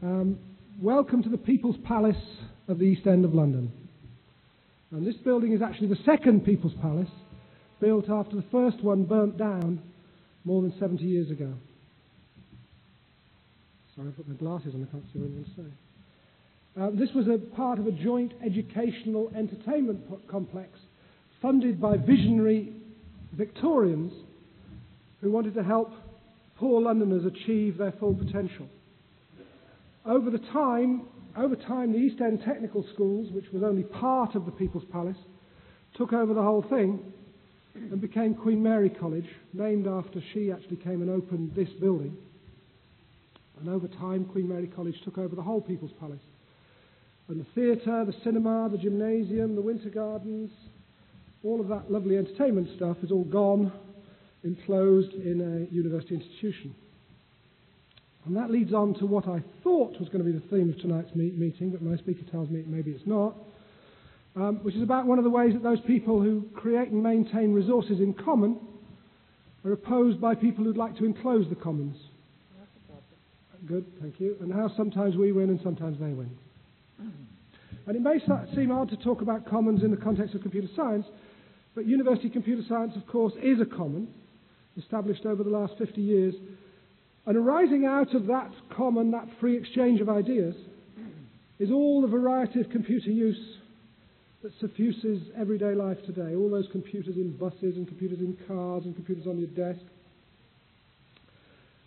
Welcome to the People's Palace of the East End of London. And this building is actually the second People's Palace, built after the first one burnt down more than 70 years ago. Sorry, I've got my glasses on, I can't see what I'm going to say. This was a part of a joint educational entertainment complex funded by visionary Victorians who wanted to help poor Londoners achieve their full potential. Over time, the East End Technical Schools, which was only part of the People's Palace, took over the whole thing and became Queen Mary College, named after she actually came and opened this building. And over time, Queen Mary College took over the whole People's Palace. And the theatre, the cinema, the gymnasium, the winter gardens, all of that lovely entertainment stuff is all gone, enclosed in a university institution. And that leads on to what I thought was going to be the theme of tonight's meeting, but my speaker tells me maybe it's not, which is about one of the ways that those people who create and maintain resources in common are opposed by people who'd like to enclose the commons. Good, thank you. And how sometimes we win and sometimes they win. And it may seem odd to talk about commons in the context of computer science, but university computer science, of course, is a common, established over the last 50 years. And arising out of that common, that free exchange of ideas, is all the variety of computer use that suffuses everyday life today. All those computers in buses and computers in cars and computers on your desk.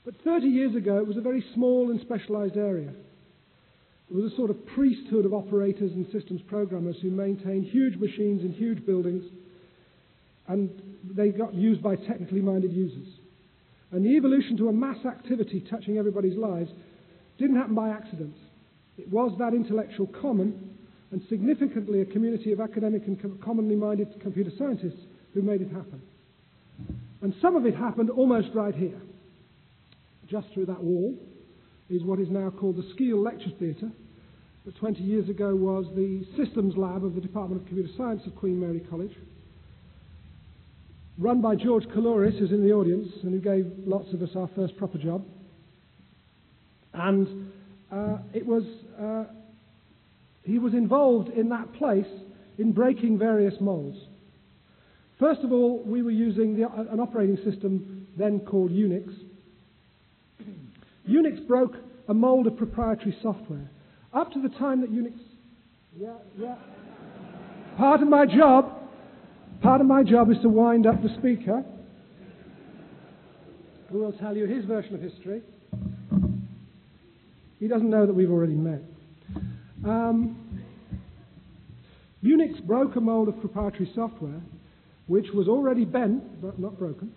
But 30 years ago, it was a very small and specialized area. It was a sort of priesthood of operators and systems programmers who maintained huge machines in huge buildings, and they got used by technically minded users. And the evolution to a mass activity touching everybody's lives didn't happen by accident. It was that intellectual common, and significantly a community of academic and commonly minded computer scientists who made it happen. And some of it happened almost right here. Just through that wall is what is now called the Skeel Lecture Theatre, that 20 years ago was the systems lab of the Department of Computer Science of Queen Mary College, run by George Coulouris, who's in the audience, and who gave lots of us our first proper job. And he was involved in that place in breaking various molds. First of all, we were using an operating system then called Unix. Unix broke a mold of proprietary software. Up to the time that Unix... Part of my job is to wind up the speaker, who will tell you his version of history. He doesn't know that we've already met. Unix broke a mold of proprietary software, which was already bent, but not broken,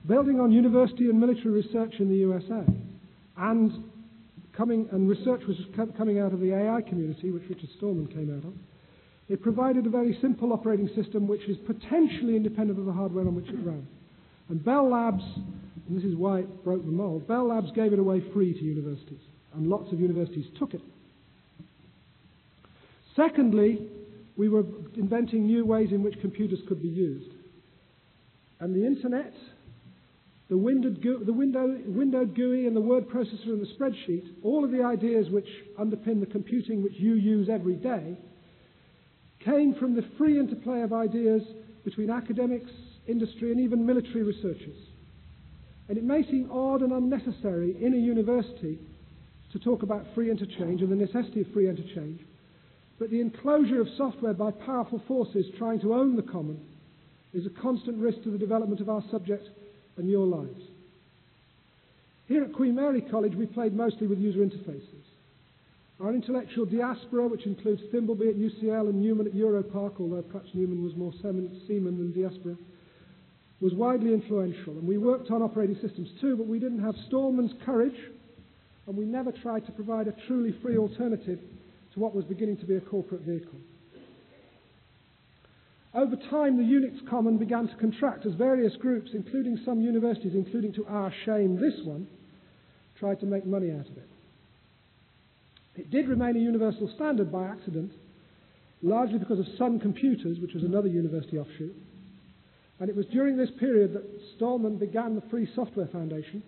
building on university and military research in the USA. And research was coming out of the AI community, which Richard Stallman came out of. It provided a very simple operating system which is potentially independent of the hardware on which it ran. And Bell Labs, and this is why it broke the mold, Bell Labs gave it away free to universities, and lots of universities took it. Secondly, we were inventing new ways in which computers could be used. And the internet, the windowed GUI and the word processor and the spreadsheet, all of the ideas which underpin the computing which you use every day, came from the free interplay of ideas between academics, industry, and even military researchers. And it may seem odd and unnecessary in a university to talk about free interchange and the necessity of free interchange, but the enclosure of software by powerful forces trying to own the common is a constant risk to the development of our subject and your lives. Here at Queen Mary College, we played mostly with user interfaces. Our intellectual diaspora, which includes Thimbleby at UCL and Newman at Europark, although perhaps Newman was more Seaman than diaspora, was widely influential. And we worked on operating systems too, but we didn't have Stallman's courage, and we never tried to provide a truly free alternative to what was beginning to be a corporate vehicle. Over time, the Unix common began to contract as various groups, including some universities, including to our shame this one, tried to make money out of it. It did remain a universal standard by accident, largely because of Sun Computers, which was another university offshoot. And it was during this period that Stallman began the Free Software Foundation,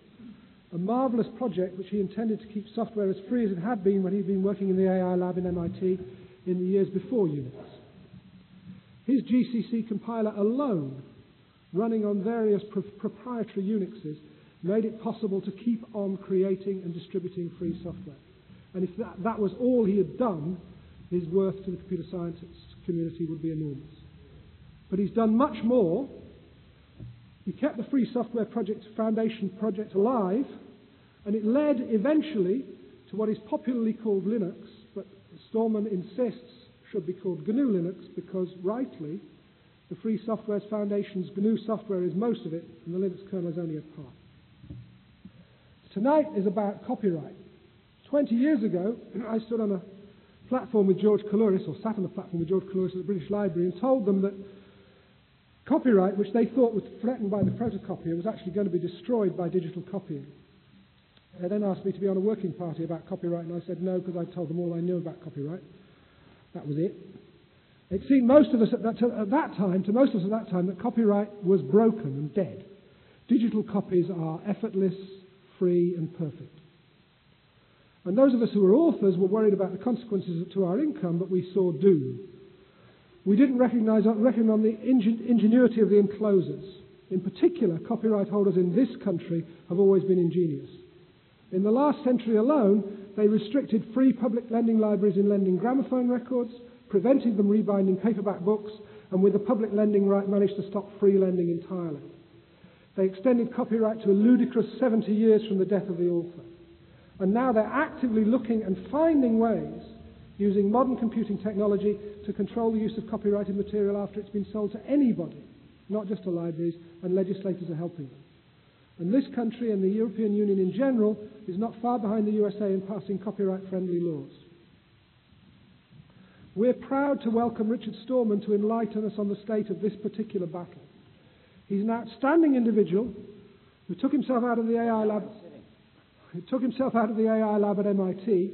a marvelous project which he intended to keep software as free as it had been when he'd been working in the AI lab in MIT in the years before Unix. His GCC compiler alone, running on various proprietary Unixes, made it possible to keep on creating and distributing free software. And if that was all he had done, his worth to the computer science community would be enormous. But he's done much more. He kept the Free Software Project Foundation project alive, and it led eventually to what is popularly called Linux, but Stallman insists should be called gnu+linux because, rightly, the Free Software Foundation's GNU software is most of it, and the Linux kernel is only a part. Tonight is about copyright. 20 years ago, I stood on a platform with George Coulouris, or sat on a platform with George Coulouris at the British Library, and told them that copyright, which they thought was threatened by the photocopier, was actually going to be destroyed by digital copying. They then asked me to be on a working party about copyright, and I said no, because I told them all I knew about copyright. That was it. It seemed most of us at that time, that copyright was broken and dead. Digital copies are effortless, free, and perfect. And those of us who were authors were worried about the consequences to our income, but we saw doom. We didn't reckon on the ingenuity of the enclosers. In particular, copyright holders in this country have always been ingenious. In the last century alone, they restricted free public lending libraries in lending gramophone records, preventing them rebinding paperback books, and with the public lending right managed to stop free lending entirely. They extended copyright to a ludicrous 70 years from the death of the author. And now they're actively looking and finding ways, using modern computing technology, to control the use of copyrighted material after it's been sold to anybody, not just to libraries, and legislators are helping them. And this country and the European Union in general is not far behind the USA in passing copyright-friendly laws. We're proud to welcome Richard Stallman to enlighten us on the state of this particular battle. He's an outstanding individual who took himself out of the AI lab. At MIT,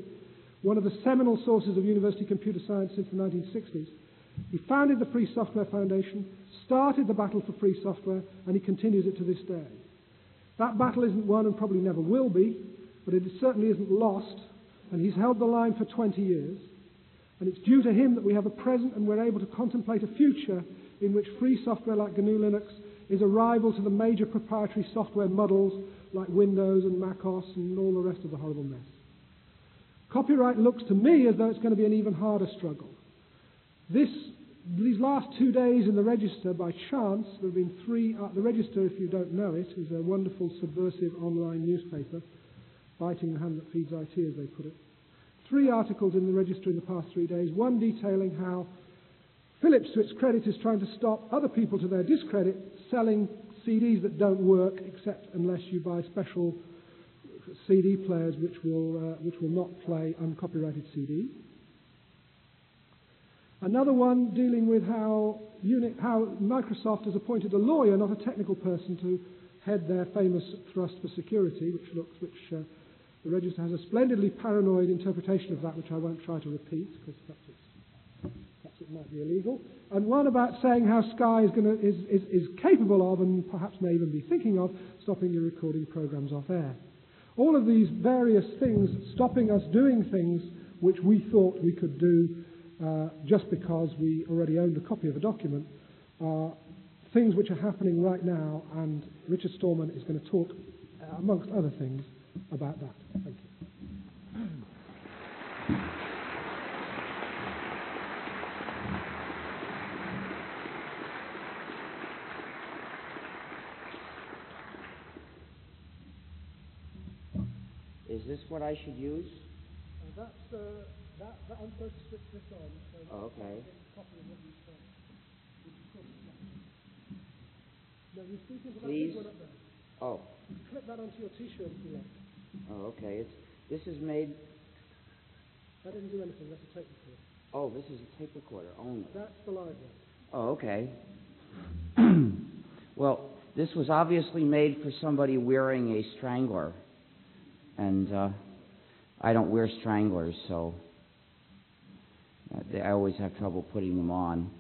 one of the seminal sources of university computer science since the 1960s. He founded the Free Software Foundation, started the battle for free software, and he continues it to this day. That battle isn't won and probably never will be, but it certainly isn't lost, and he's held the line for 20 years. And it's due to him that we have a present and we're able to contemplate a future in which free software like gnu+linux is a rival to the major proprietary software muddles like Windows and Mac OS and all the rest of the horrible mess. Copyright looks to me as though it's going to be an even harder struggle. These last 2 days in the Register, by chance, there have been three. The Register, if you don't know it, is a wonderful subversive online newspaper, biting the hand that feeds IT, as they put it. 3 articles in the Register in the past 3 days, one detailing how Philips, to its credit, is trying to stop other people, to their discredit, selling CDs that don't work except unless you buy special CD players which will not play uncopyrighted CDs. Another one dealing with how Microsoft has appointed a lawyer, not a technical person, to head their famous thrust for security, the Register has a splendidly paranoid interpretation of that, which I won't try to repeat because perhaps it might be illegal. And one about saying how Sky is capable of, and perhaps may even be thinking of, stopping you recording programs off air. All of these various things stopping us doing things which we thought we could do just because we already owned a copy of a document are things which are happening right now, and Richard Stallman is going to talk, amongst other things, about that. Thank you. Is this what I should use? I'm supposed to switch this on. So okay. Copy of what you said. No, you're speaking about Please. One up there. Oh. You can clip that onto your T-shirt if you like. Oh, okay. This is made. That didn't do anything. That's a tape recorder. Oh, this is a tape recorder only. That's the live one. Oh, okay. Well, this was obviously made for somebody wearing a strangler, and I don't wear stranglers, so I always have trouble putting them on.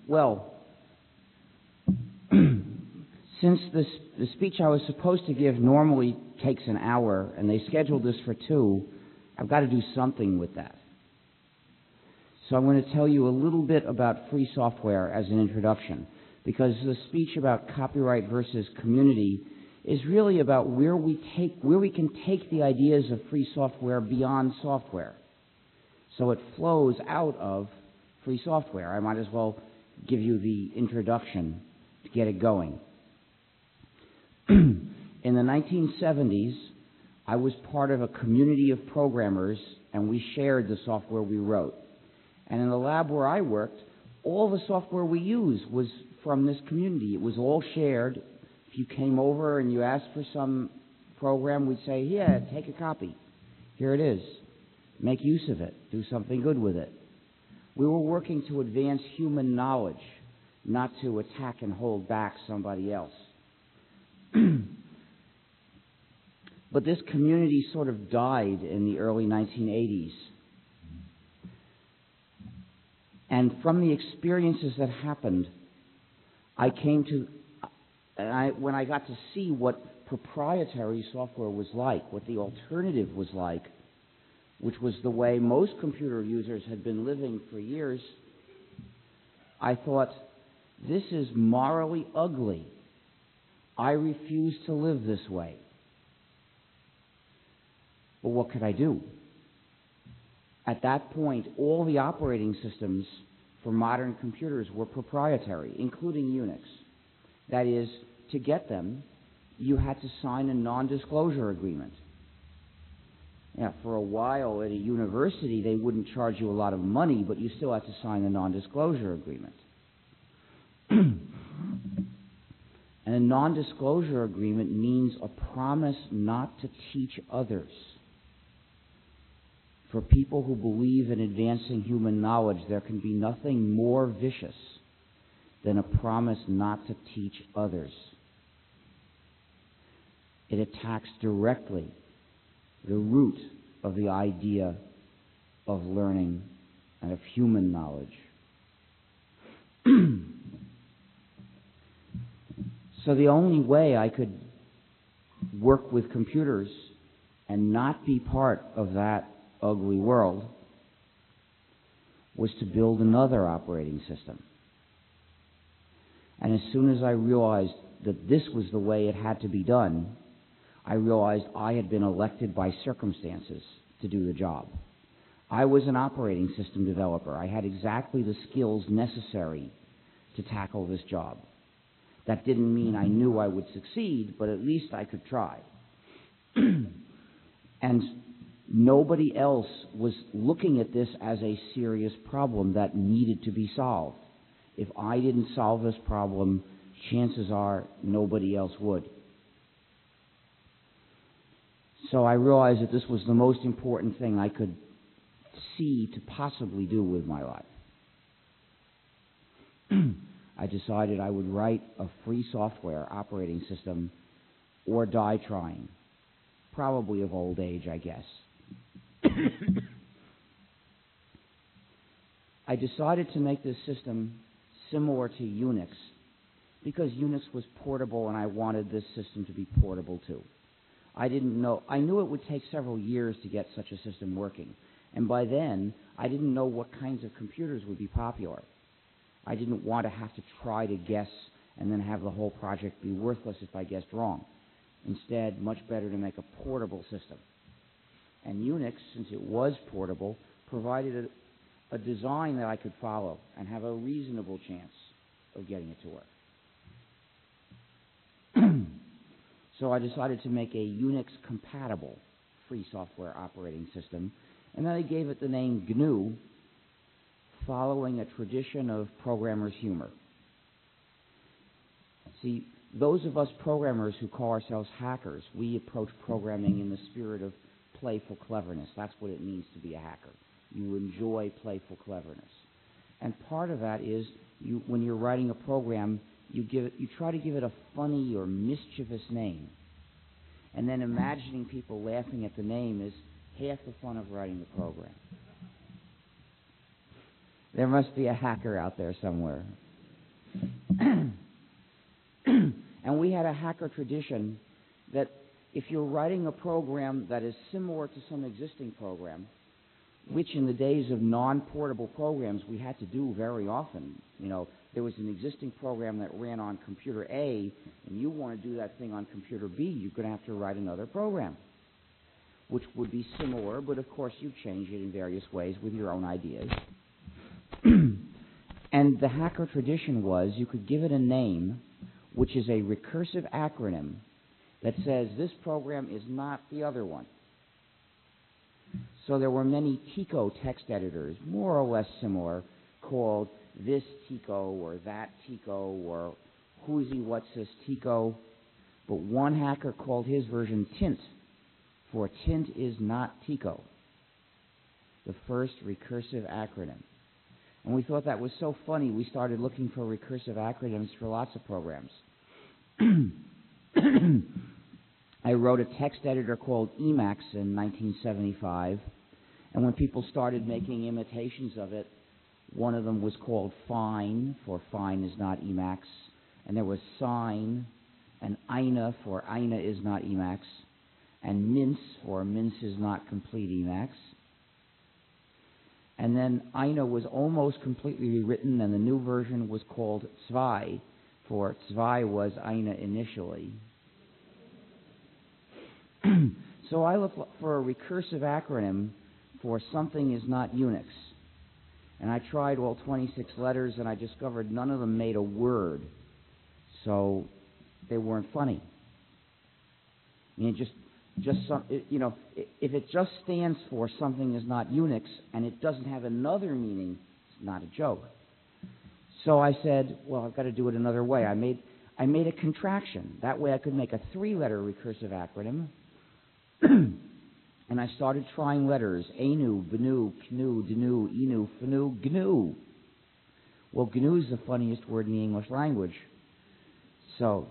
Well, Since the speech I was supposed to give normally takes an hour, and they scheduled this for 2, I've got to do something with that. So I'm going to tell you a little bit about free software as an introduction, because the speech about copyright versus community is really about where we can take the ideas of free software beyond software. So it flows out of free software. I might as well give you the introduction to get it going. In the 1970s, I was part of a community of programmers, and we shared the software we wrote. And in the lab where I worked, all the software we used was from this community. It was all shared. If you came over and you asked for some program, we'd say, "Yeah, take a copy. Here it is. Make use of it. Do something good with it." We were working to advance human knowledge, not to attack and hold back somebody else. But this community sort of died in the early 1980s. And from the experiences that happened, when I got to see what proprietary software was like, what the alternative was like, which was the way most computer users had been living for years, I thought, this is morally ugly. I refuse to live this way. But what could I do? At that point, all the operating systems for modern computers were proprietary, including Unix. That is, to get them, you had to sign a non-disclosure agreement. Yeah, for a while at a university, they wouldn't charge you a lot of money, but you still had to sign a non-disclosure agreement. And a non-disclosure agreement means a promise not to teach others. For people who believe in advancing human knowledge, there can be nothing more vicious than a promise not to teach others. It attacks directly the root of the idea of learning and of human knowledge. So the only way I could work with computers and not be part of that ugly world was to build another operating system. And as soon as I realized that this was the way it had to be done, I realized I had been elected by circumstances to do the job. I was an operating system developer. I had exactly the skills necessary to tackle this job. That didn't mean I knew I would succeed, but at least I could try. And nobody else was looking at this as a serious problem that needed to be solved. If I didn't solve this problem, chances are nobody else would. So I realized that this was the most important thing I could see to possibly do with my life. I decided I would write a free software operating system or die trying. Probably of old age, I guess. I decided to make this system similar to Unix because Unix was portable and I wanted this system to be portable too. I knew it would take several years to get such a system working, and by then I didn't know what kinds of computers would be popular. I didn't want to have to try to guess and then have the whole project be worthless if I guessed wrong. Instead, much better to make a portable system. And Unix, since it was portable, provided a design that I could follow and have a reasonable chance of getting it to work. So I decided to make a Unix-compatible free software operating system, and then I gave it the name GNU, following a tradition of programmers' humor. See, those of us programmers who call ourselves hackers, we approach programming in the spirit of playful cleverness. That's what it means to be a hacker. You enjoy playful cleverness. And part of that is, when you're writing a program, you try to give it a funny or mischievous name. And then imagining people laughing at the name is half the fun of writing the program. There must be a hacker out there somewhere. And And we had a hacker tradition that if you're writing a program that is similar to some existing program, which in the days of non-portable programs we had to do very often. You know, there was an existing program that ran on computer A, and you want to do that thing on computer B, you're going to have to write another program, which would be similar, but of course you change it in various ways with your own ideas. And the hacker tradition was you could give it a name, which is a recursive acronym that says this program is not the other one. So there were many Tico text editors, more or less similar, called this Tico or that Tico or who'sy what's this Tico. But one hacker called his version Tint, for Tint is not Tico, the first recursive acronym. And we thought that was so funny, we started looking for recursive acronyms for lots of programs. I wrote a text editor called Emacs in 1975, and when people started making imitations of it, one of them was called Fine, for Fine is not Emacs, and there was Sign, and Ina, for Ina is not Emacs, and Mince, for Mince is not complete Emacs. And then Ina was almost completely rewritten, and the new version was called Zwei, for Zwei was Ina initially. So I looked for a recursive acronym for something is not Unix. And I tried all 26 letters, and I discovered none of them made a word. So they weren't funny. I mean, if it just stands for something is not Unix and it doesn't have another meaning, it's not a joke. So I said, well, I've got to do it another way. I made a contraction. That way I could make a 3-letter recursive acronym. And I started trying letters. Anu, Bnu, Knu, Dnu, Inu, Fnu, GNU. Well, GNU is the funniest word in the English language. So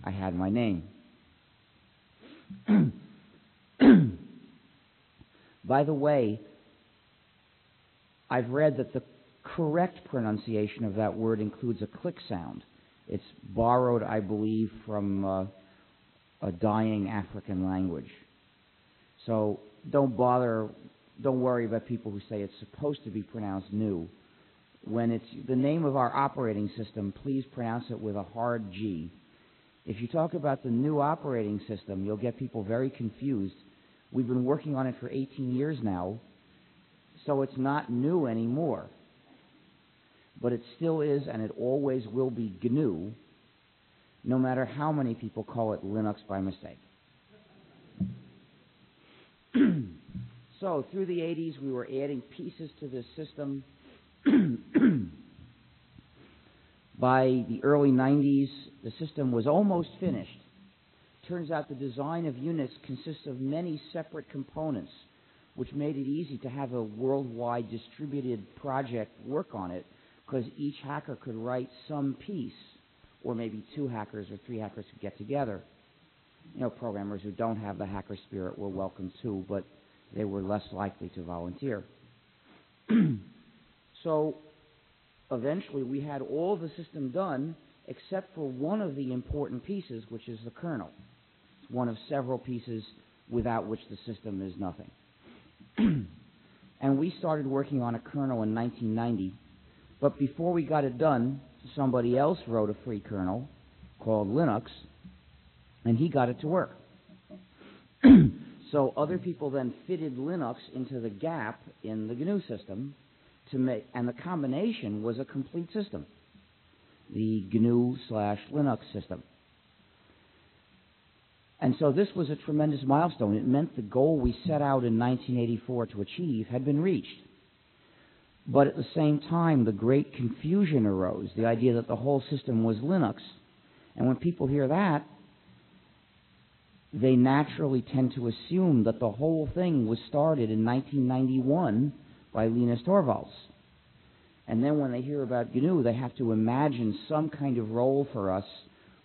I had my name. By the way, I've read that the correct pronunciation of that word includes a click sound. It's borrowed, I believe, from a dying African language. So don't worry about people who say it's supposed to be pronounced new. When it's the name of our operating system, please pronounce it with a hard G. If you talk about the new operating system, you'll get people very confused. We've been working on it for 18 years now, so it's not new anymore. But it still is, and it always will be GNU, no matter how many people call it Linux by mistake. So through the 80s, we were adding pieces to this system. By the early 90s, the system was almost finished. Turns out the design of Unix consists of many separate components, which made it easy to have a worldwide distributed project work on it, because each hacker could write some piece, or maybe 2 hackers or 3 hackers could get together. You know, programmers who don't have the hacker spirit were welcome too, but they were less likely to volunteer. So eventually we had all the system done except for one of the important pieces, which is the kernel. It's one of several pieces without which the system is nothing. And we started working on a kernel in 1990, but before we got it done, somebody else wrote a free kernel called Linux, and he got it to work. So other people then fitted Linux into the gap in the GNU system and the combination was a complete system, the GNU/Linux system. And so this was a tremendous milestone. It meant the goal we set out in 1984 to achieve had been reached. But at the same time, the great confusion arose, the idea that the whole system was Linux. And when people hear that, they naturally tend to assume that the whole thing was started in 1991 by Linus Torvalds. And then when they hear about GNU, they have to imagine some kind of role for us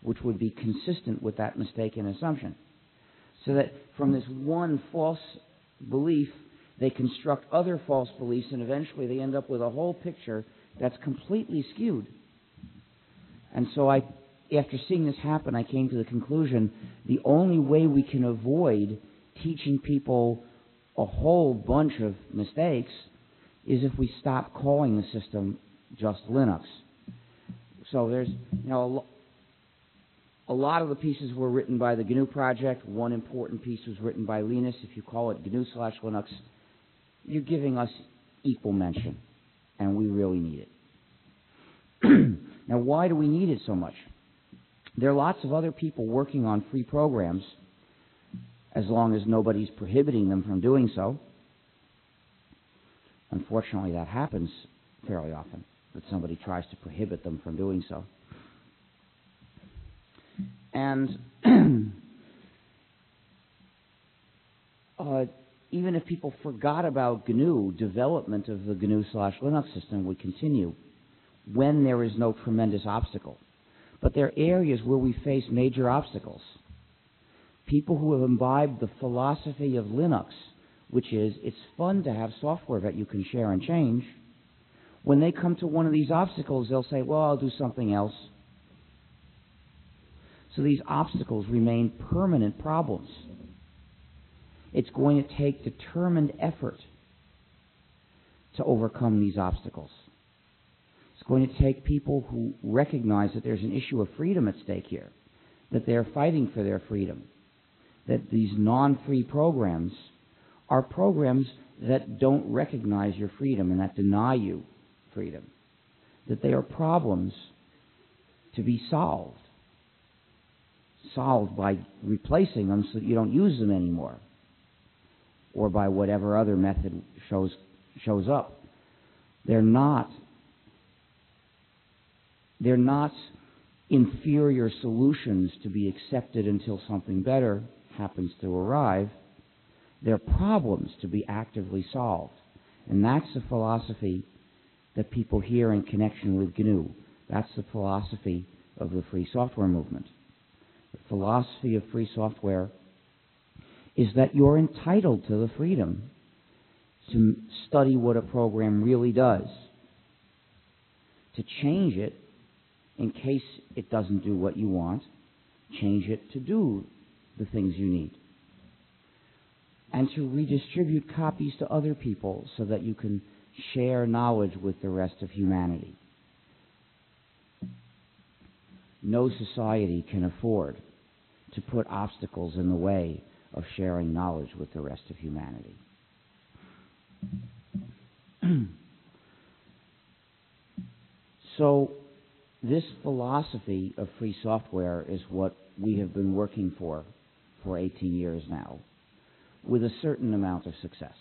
which would be consistent with that mistaken assumption. So that from this one false belief, they construct other false beliefs, and eventually they end up with a whole picture that's completely skewed. And so after seeing this happen, I came to the conclusion the only way we can avoid teaching people a whole bunch of mistakes is if we stop calling the system just Linux. So there's, a lot of the pieces were written by the GNU project. One important piece was written by Linus. If you call it gnu+linux, you're giving us equal mention, and we really need it. Now, why do we need it so much? There are lots of other people working on free programs, as long as nobody's prohibiting them from doing so. Unfortunately, that happens fairly often, that somebody tries to prohibit them from doing so. And even if people forgot about GNU, development of the GNU/Linux system would continue when there is no tremendous obstacle. But there are areas where we face major obstacles. People who have imbibed the philosophy of Linux, which is it's fun to have software that you can share and change, when they come to one of these obstacles, they'll say, well, I'll do something else. So these obstacles remain permanent problems. It's going to take determined effort to overcome these obstacles. It's going to take people who recognize that there's an issue of freedom at stake here, that they're fighting for their freedom, that these non-free programs are programs that don't recognize your freedom and that deny you freedom, that they are problems to be solved by replacing them so that you don't use them anymore, or by whatever other method shows up. They're not inferior solutions to be accepted until something better happens to arrive. They're problems to be actively solved. And that's the philosophy that people hear in connection with GNU. That's the philosophy of the free software movement. The philosophy of free software is that you're entitled to the freedom to study what a program really does, to change it in case it doesn't do what you want, change it to do the things you need, and to redistribute copies to other people so that you can share knowledge with the rest of humanity. No society can afford to put obstacles in the way of sharing knowledge with the rest of humanity. So this philosophy of free software is what we have been working for 18 years now, with a certain amount of success.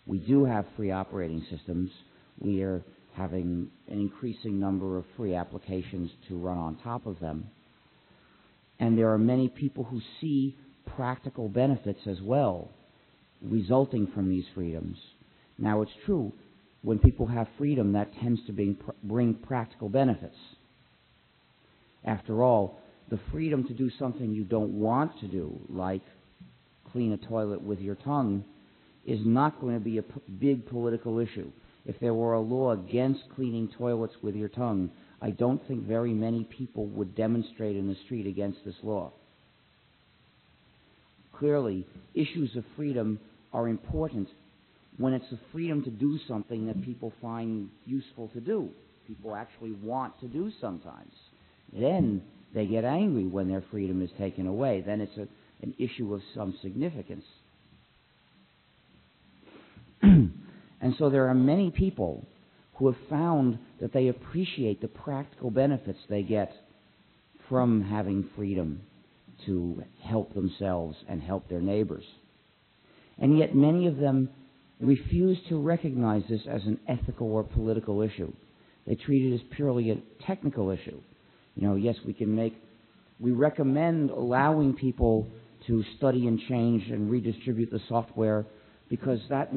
We do have free operating systems. We are having an increasing number of free applications to run on top of them. And there are many people who see practical benefits as well resulting from these freedoms. Now, it's true, when people have freedom, that tends to bring practical benefits. After all, the freedom to do something you don't want to do, like clean a toilet with your tongue, is not going to be a big political issue. If there were a law against cleaning toilets with your tongue, I don't think very many people would demonstrate in the street against this law. Clearly, issues of freedom are important when it's the freedom to do something that people find useful to do. People actually want to do sometimes. Then they get angry when their freedom is taken away. Then it's an issue of some significance. And so there are many people who have found that they appreciate the practical benefits they get from having freedom to help themselves and help their neighbors. And yet many of them refuse to recognize this as an ethical or political issue. They treat it as purely a technical issue. Yes, we recommend allowing people to study and change and redistribute the software because that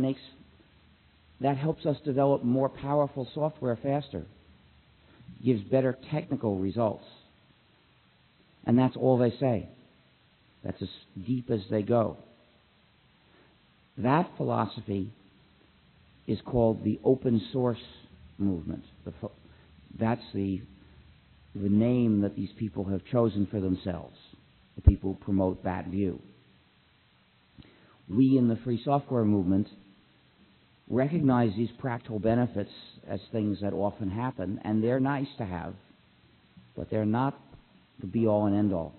helps us develop more powerful software faster, gives better technical results. And that's all they say. That's as deep as they go. That philosophy is called the open source movement. That's the the name that these people have chosen for themselves, the people who promote that view. We in the free software movement recognize these practical benefits as things that often happen, and they're nice to have, but they're not the be-all and end-all.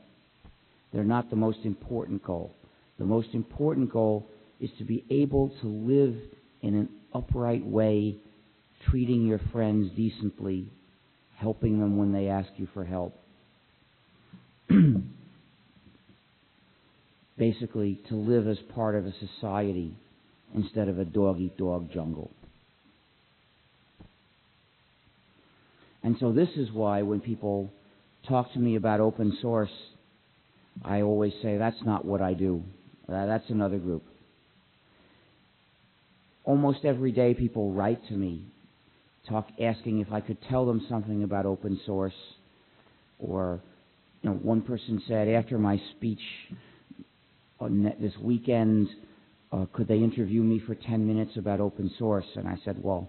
They're not the most important goal. The most important goal is to be able to live in an upright way, treating your friends decently, helping them when they ask you for help. Basically, to live as part of a society instead of a dog-eat-dog jungle. And so this is why when people talk to me about open source, I always say, that's not what I do. That's another group. Almost every day people write to me, asking if I could tell them something about open source. Or, one person said, after my speech this weekend, could they interview me for 10 minutes about open source? And I said, well,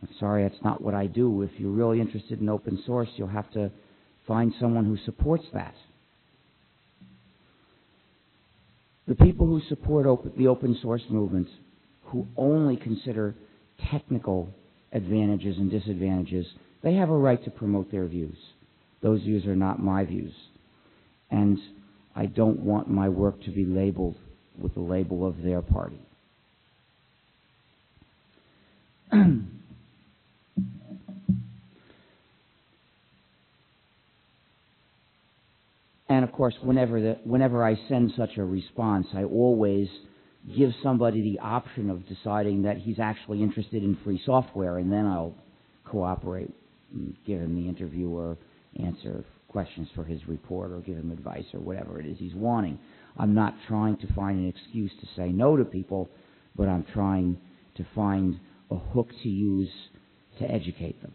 I'm sorry, that's not what I do. If you're really interested in open source, you'll have to find someone who supports that. The people who support the open source movement, who only consider technical advantages and disadvantages, they have a right to promote their views. Those views are not my views. And I don't want my work to be labeled with the label of their party. And of course, whenever I send such a response, I always give somebody the option of deciding that he's actually interested in free software, and then I'll cooperate and give him the interview or answer questions for his report or give him advice or whatever it is he's wanting. I'm not trying to find an excuse to say no to people, but I'm trying to find a hook to use to educate them.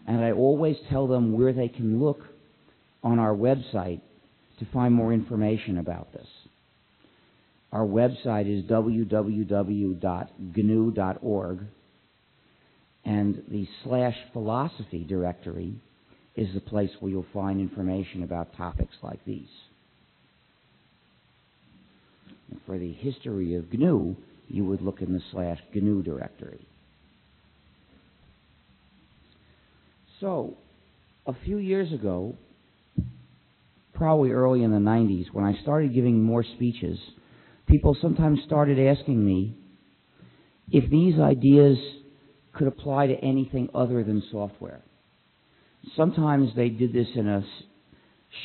And I always tell them where they can look on our website to find more information about this. Our website is www.gnu.org, and the /philosophy directory is the place where you'll find information about topics like these. And for the history of GNU, you would look in the /GNU directory. So, a few years ago, probably early in the 90s, when I started giving more speeches, people sometimes started asking me if these ideas could apply to anything other than software. Sometimes they did this in a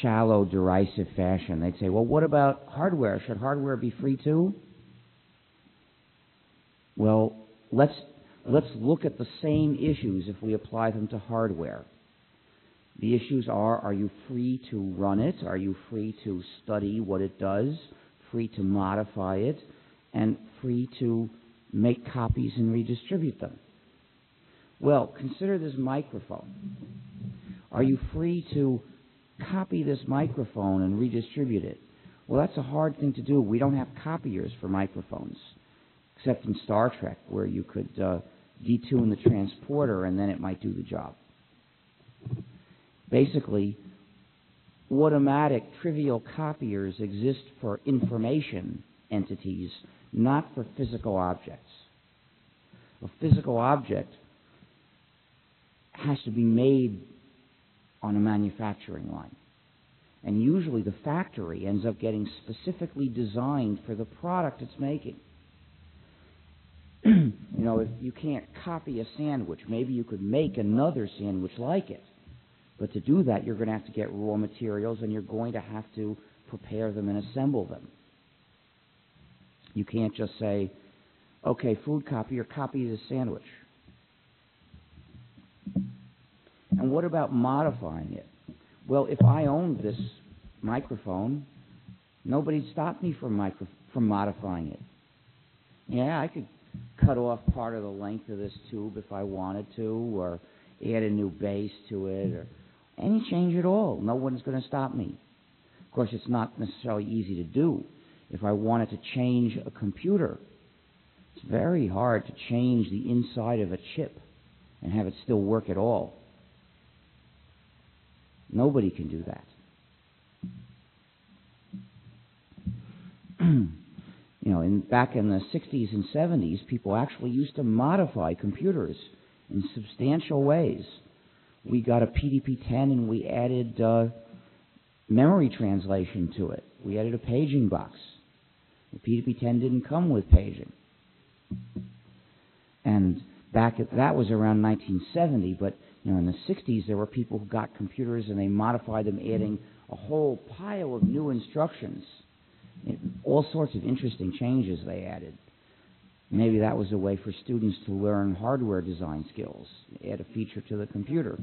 shallow, derisive fashion. They'd say, well, what about hardware? Should hardware be free too? Well, let's look at the same issues if we apply them to hardware. The issues are you free to run it? Are you free to study what it does? Free to modify it? And free to make copies and redistribute them? Well, consider this microphone. Are you free to copy this microphone and redistribute it? Well, that's a hard thing to do. We don't have copiers for microphones, except in Star Trek, where you could detune the transporter and then it might do the job. Basically, automatic, trivial copiers exist for information entities, not for physical objects. A physical object has to be made on a manufacturing line. And usually the factory ends up getting specifically designed for the product it's making. If you can't copy a sandwich, maybe you could make another sandwich like it. But to do that, you're going to have to get raw materials, and you're going to have to prepare them and assemble them. You can't just say, okay, food copier, copy this sandwich. And what about modifying it? Well, if I owned this microphone, nobody'd stop me from modifying it. Yeah, I could cut off part of the length of this tube if I wanted to, or add a new base to it, or any change at all. No one's going to stop me. Of course, it's not necessarily easy to do. If I wanted to change a computer, it's very hard to change the inside of a chip and have it still work at all. Nobody can do that. Back in the 60s and 70s, people actually used to modify computers in substantial ways. We got a PDP-10 and we added memory translation to it. We added a paging box. The PDP-10 didn't come with paging. And that was around 1970, but in the 60s there were people who got computers and they modified them, adding a whole pile of new instructions. All sorts of interesting changes they added. Maybe that was a way for students to learn hardware design skills, add a feature to the computer.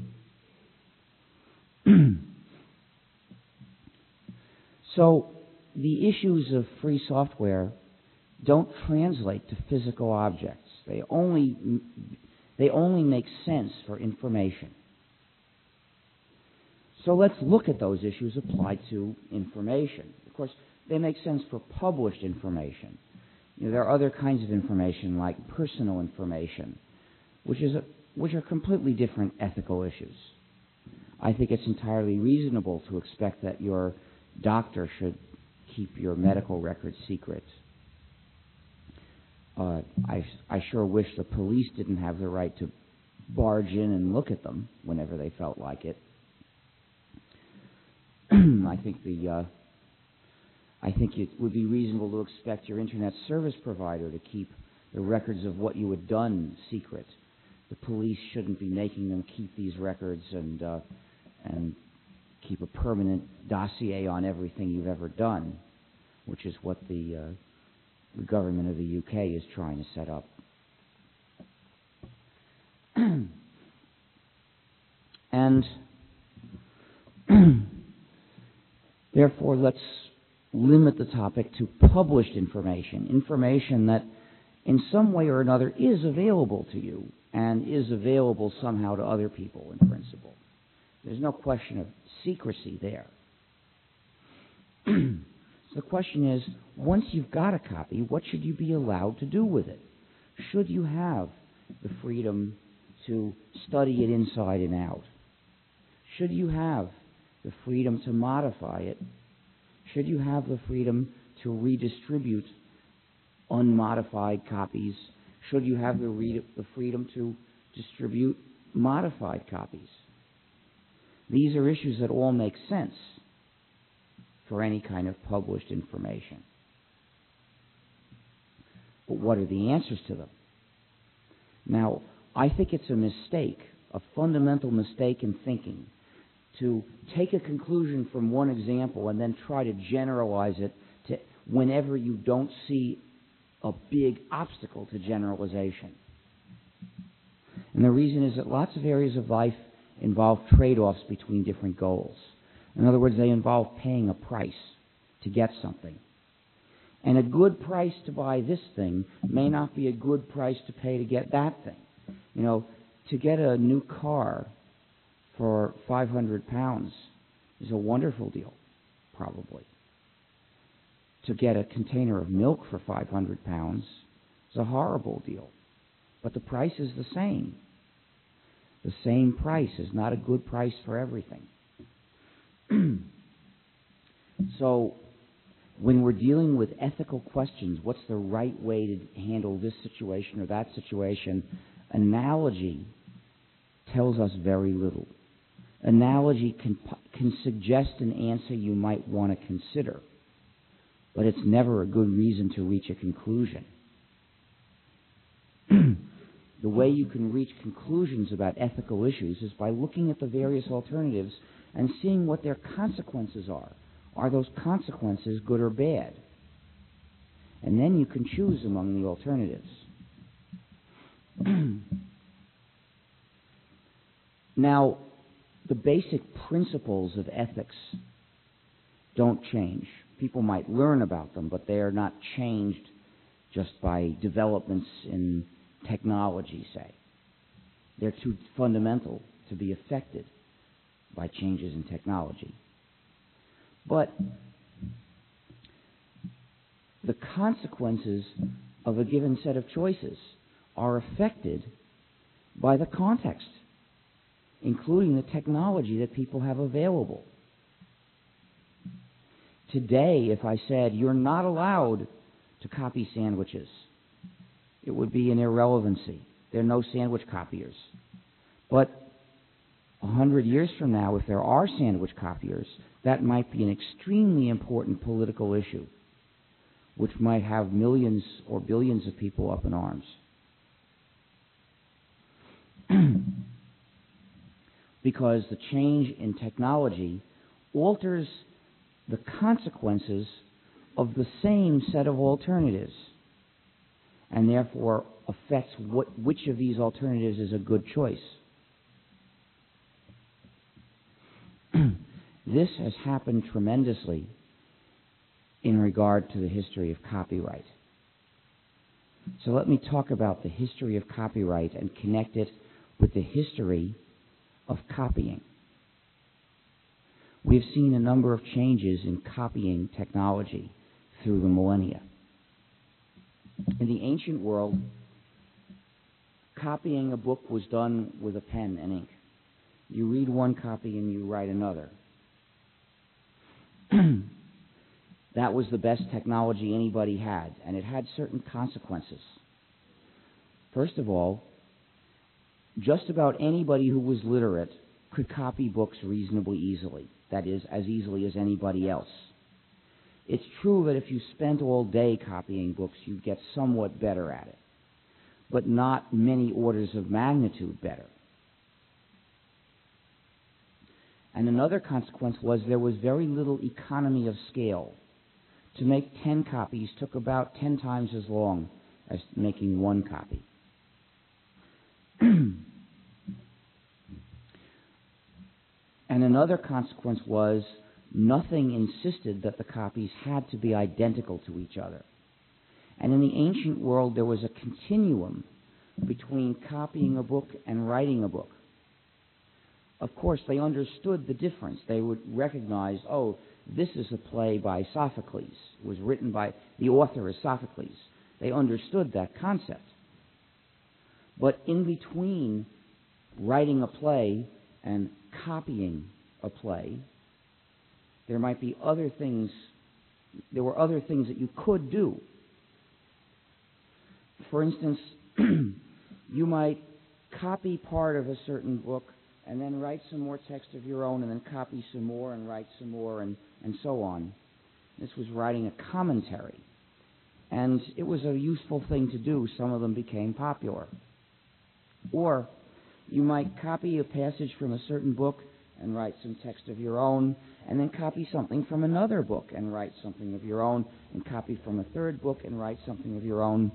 So the issues of free software don't translate to physical objects. They only make sense for information. So let's look at those issues applied to information. Of course, they make sense for published information. There are other kinds of information like personal information, which are completely different ethical issues. I think it's entirely reasonable to expect that your doctor should keep your medical records secret. I sure wish the police didn't have the right to barge in and look at them whenever they felt like it. I think it would be reasonable to expect your internet service provider to keep the records of what you had done secret. The police shouldn't be making them keep these records and keep a permanent dossier on everything you've ever done, which is what the government of the UK is trying to set up. And therefore, let's limit the topic to published information that in some way or another is available to you and is available somehow to other people in principle. There's no question of secrecy there. So the question is, once you've got a copy, what should you be allowed to do with it? Should you have the freedom to study it inside and out? Should you have the freedom to modify it? Should you have the freedom to redistribute unmodified copies? Should you have the freedom to distribute modified copies? These are issues that all make sense for any kind of published information. But what are the answers to them? Now, I think it's a mistake, a fundamental mistake in thinking, to take a conclusion from one example and then try to generalize it to whenever you don't see a big obstacle to generalization. And the reason is that lots of areas of life involve trade-offs between different goals. In other words, they involve paying a price to get something. And a good price to buy this thing may not be a good price to pay to get that thing. To get a new car for £500 is a wonderful deal, probably. To get a container of milk for £500 is a horrible deal. But the price is the same. The same price is not a good price for everything. So, when we're dealing with ethical questions, what's the right way to handle this situation or that situation? Analogy tells us very little. Analogy can suggest an answer you might want to consider, but it's never a good reason to reach a conclusion. The way you can reach conclusions about ethical issues is by looking at the various alternatives and seeing what their consequences are. Are those consequences good or bad? And then you can choose among the alternatives. Now, the basic principles of ethics don't change. People might learn about them, but they are not changed just by developments in technology, say. They're too fundamental to be affected by changes in technology. But the consequences of a given set of choices are affected by the context. including the technology that people have available. Today, if I said, you're not allowed to copy sandwiches, it would be an irrelevancy. There are no sandwich copiers. But 100 years from now, if there are sandwich copiers, that might be an extremely important political issue, which might have millions or billions of people up in arms. Because the change in technology alters the consequences of the same set of alternatives, and therefore affects which of these alternatives is a good choice. This has happened tremendously in regard to the history of copyright. So let me talk about the history of copyright and connect it with the history of copying. We've seen a number of changes in copying technology through the millennia. In the ancient world, copying a book was done with a pen and ink. You read one copy and you write another. That was the best technology anybody had, and it had certain consequences. First of all, just about anybody who was literate could copy books reasonably easily, that is, as easily as anybody else. It's true that if you spent all day copying books, you'd get somewhat better at it, but not many orders of magnitude better. And another consequence was there was very little economy of scale. To make 10 copies took about 10 times as long as making one copy. And another consequence was nothing insisted that the copies had to be identical to each other. And in the ancient world, there was a continuum between copying a book and writing a book. Of course, they understood the difference. They would recognize, oh, this is a play by Sophocles. It was written by the author is Sophocles. They understood that concept. But in between writing a play and copying a play, there might be other things. There were other things that you could do. For instance, you might copy part of a certain book and then write some more text of your own and then copy some more and write some more and so on. This was writing a commentary. And it was a useful thing to do. Some of them became popular. Or you might copy a passage from a certain book and write some text of your own, and then copy something from another book and write something of your own, and copy from a third book and write something of your own.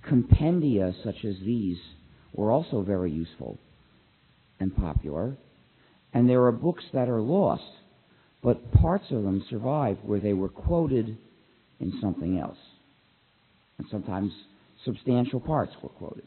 Compendia such as these were also very useful and popular, and there are books that are lost, but parts of them survive where they were quoted in something else, and sometimes substantial parts were quoted.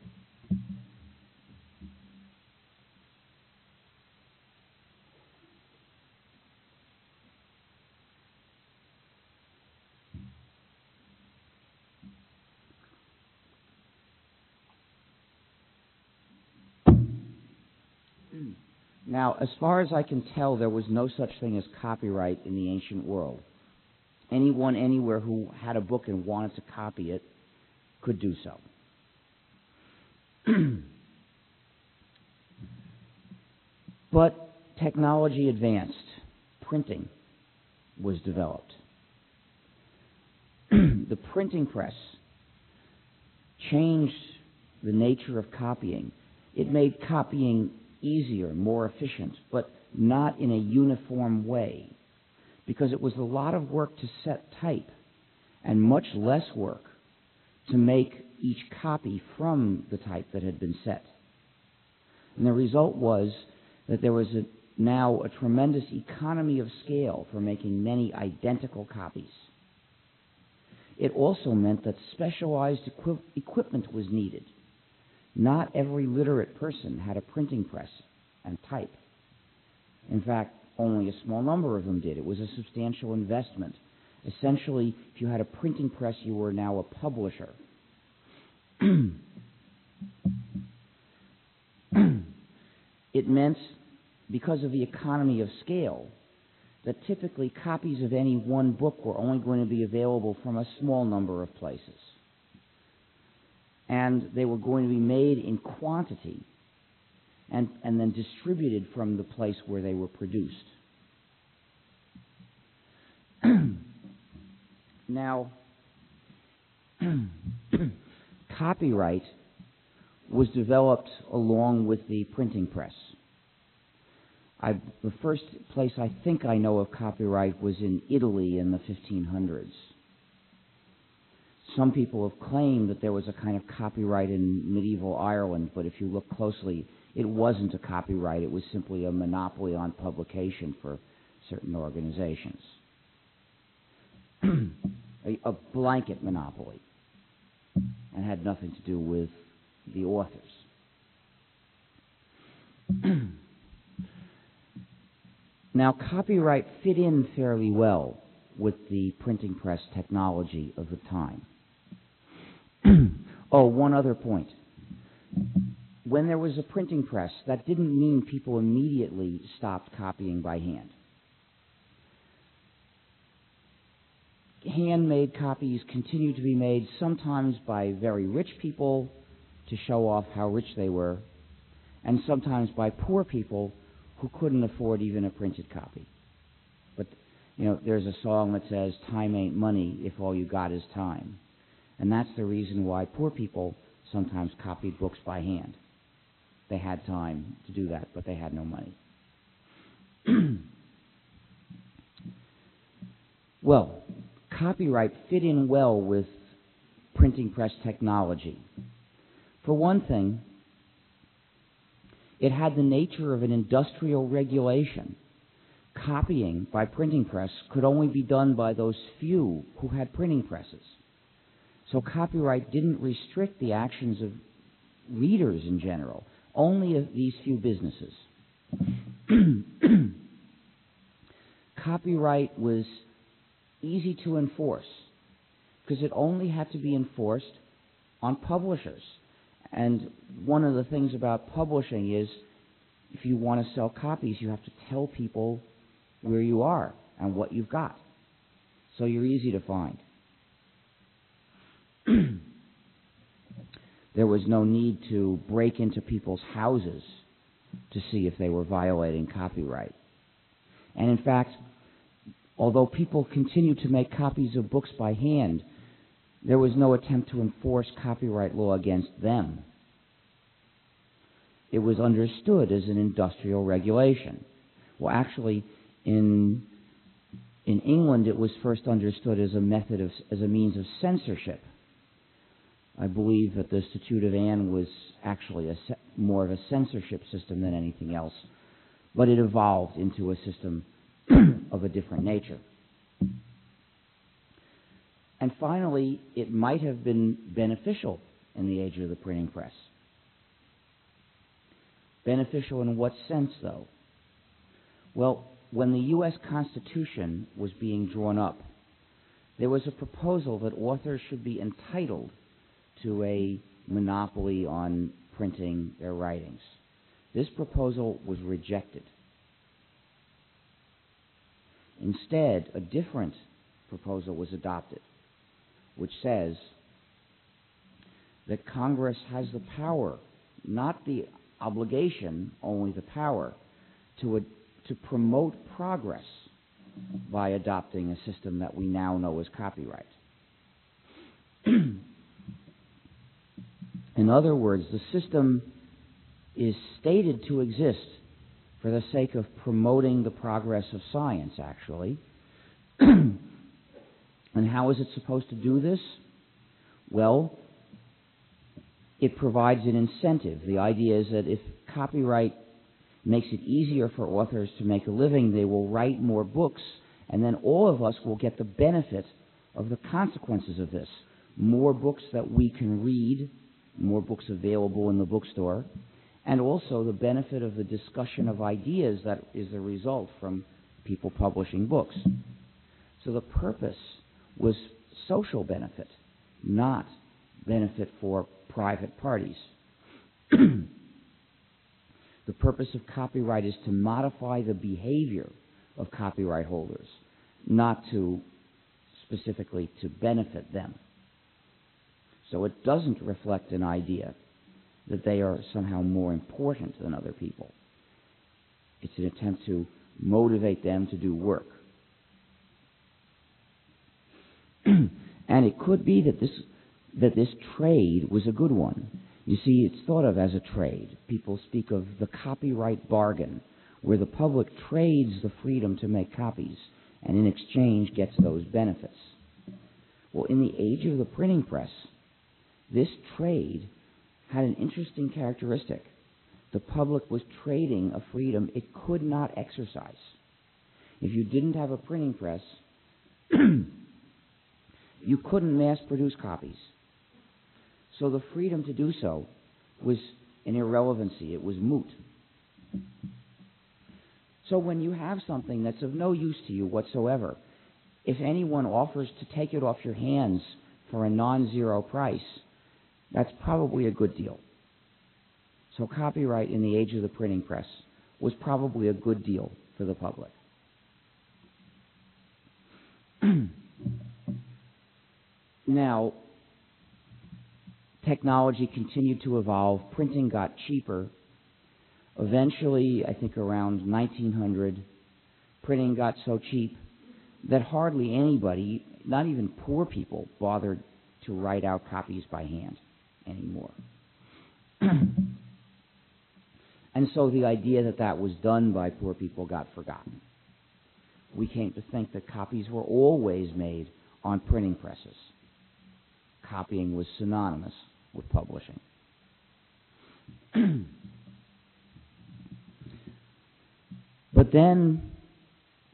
Now, as far as I can tell, there was no such thing as copyright in the ancient world. Anyone anywhere who had a book and wanted to copy it could do so. But technology advanced. Printing was developed. The printing press changed the nature of copying. It made copying easier, more efficient, but not in a uniform way, because it was a lot of work to set type and much less work to make each copy from the type that had been set. And the result was that there was now a tremendous economy of scale for making many identical copies. It also meant that specialized equipment was needed. Not every literate person had a printing press and type. In fact, only a small number of them did. It was a substantial investment. Essentially, if you had a printing press, you were now a publisher. it meant, because of the economy of scale, that typically copies of any one book were only going to be available from a small number of places. And they were going to be made in quantity and then distributed from the place where they were produced. Now, copyright was developed along with the printing press. The first place I think I know of copyright was in Italy in the 1500s. Some people have claimed that there was a kind of copyright in medieval Ireland, but if you look closely, it wasn't a copyright. It was simply a monopoly on publication for certain organizations. A blanket monopoly, and had nothing to do with the authors. Now, copyright fit in fairly well with the printing press technology of the time. Oh, one other point. When there was a printing press, that didn't mean people immediately stopped copying by hand. Handmade copies continued to be made, sometimes by very rich people to show off how rich they were, and sometimes by poor people who couldn't afford even a printed copy. But, there's a song that says, "Time ain't money if all you got is time." And that's the reason why poor people sometimes copied books by hand. They had time to do that, but they had no money. Well, copyright fit in well with printing press technology. For one thing, it had the nature of an industrial regulation. Copying by printing press could only be done by those few who had printing presses. So copyright didn't restrict the actions of readers in general, only of these few businesses. Copyright was easy to enforce because it only had to be enforced on publishers. And one of the things about publishing is if you want to sell copies, you have to tell people where you are and what you've got. So you're easy to find. There was no need to break into people's houses to see if they were violating copyright. And in fact, although people continued to make copies of books by hand, there was no attempt to enforce copyright law against them. It was understood as an industrial regulation. Well, actually, in England, it was first understood as a means of censorship. I believe that the Statute of Anne was actually more of a censorship system than anything else, but it evolved into a system of a different nature. And finally, it might have been beneficial in the age of the printing press. Beneficial in what sense, though? Well, when the U.S. Constitution was being drawn up, there was a proposal that authors should be entitled to a monopoly on printing their writings. This proposal was rejected. Instead, a different proposal was adopted, which says that Congress has the power, not the obligation, only the power, to promote progress by adopting a system that we now know as copyright. In other words, the system is stated to exist for the sake of promoting the progress of science, actually. And how is it supposed to do this? Well, it provides an incentive. The idea is that if copyright makes it easier for authors to make a living, they will write more books, and then all of us will get the benefit of the consequences of this. More books that we can read, more books available in the bookstore, and also the benefit of the discussion of ideas that is the result from people publishing books. So the purpose was social benefit, not benefit for private parties. The purpose of copyright is to modify the behavior of copyright holders, not to specifically to benefit them. So it doesn't reflect an idea that they are somehow more important than other people. It's an attempt to motivate them to do work. And it could be that this trade was a good one. You see, it's thought of as a trade. People speak of the copyright bargain, where the public trades the freedom to make copies and in exchange gets those benefits. Well, in the age of the printing press, this trade had an interesting characteristic. The public was trading a freedom it could not exercise. If you didn't have a printing press, you couldn't mass produce copies. So the freedom to do so was an irrelevancy. It was moot. So when you have something that's of no use to you whatsoever, if anyone offers to take it off your hands for a non-zero price, that's probably a good deal. So copyright in the age of the printing press was probably a good deal for the public. Now, technology continued to evolve. Printing got cheaper. Eventually, I think around 1900, printing got so cheap that hardly anybody, not even poor people, bothered to write out copies by hand anymore. And so the idea that that was done by poor people got forgotten. We came to think that copies were always made on printing presses. Copying was synonymous with publishing. But then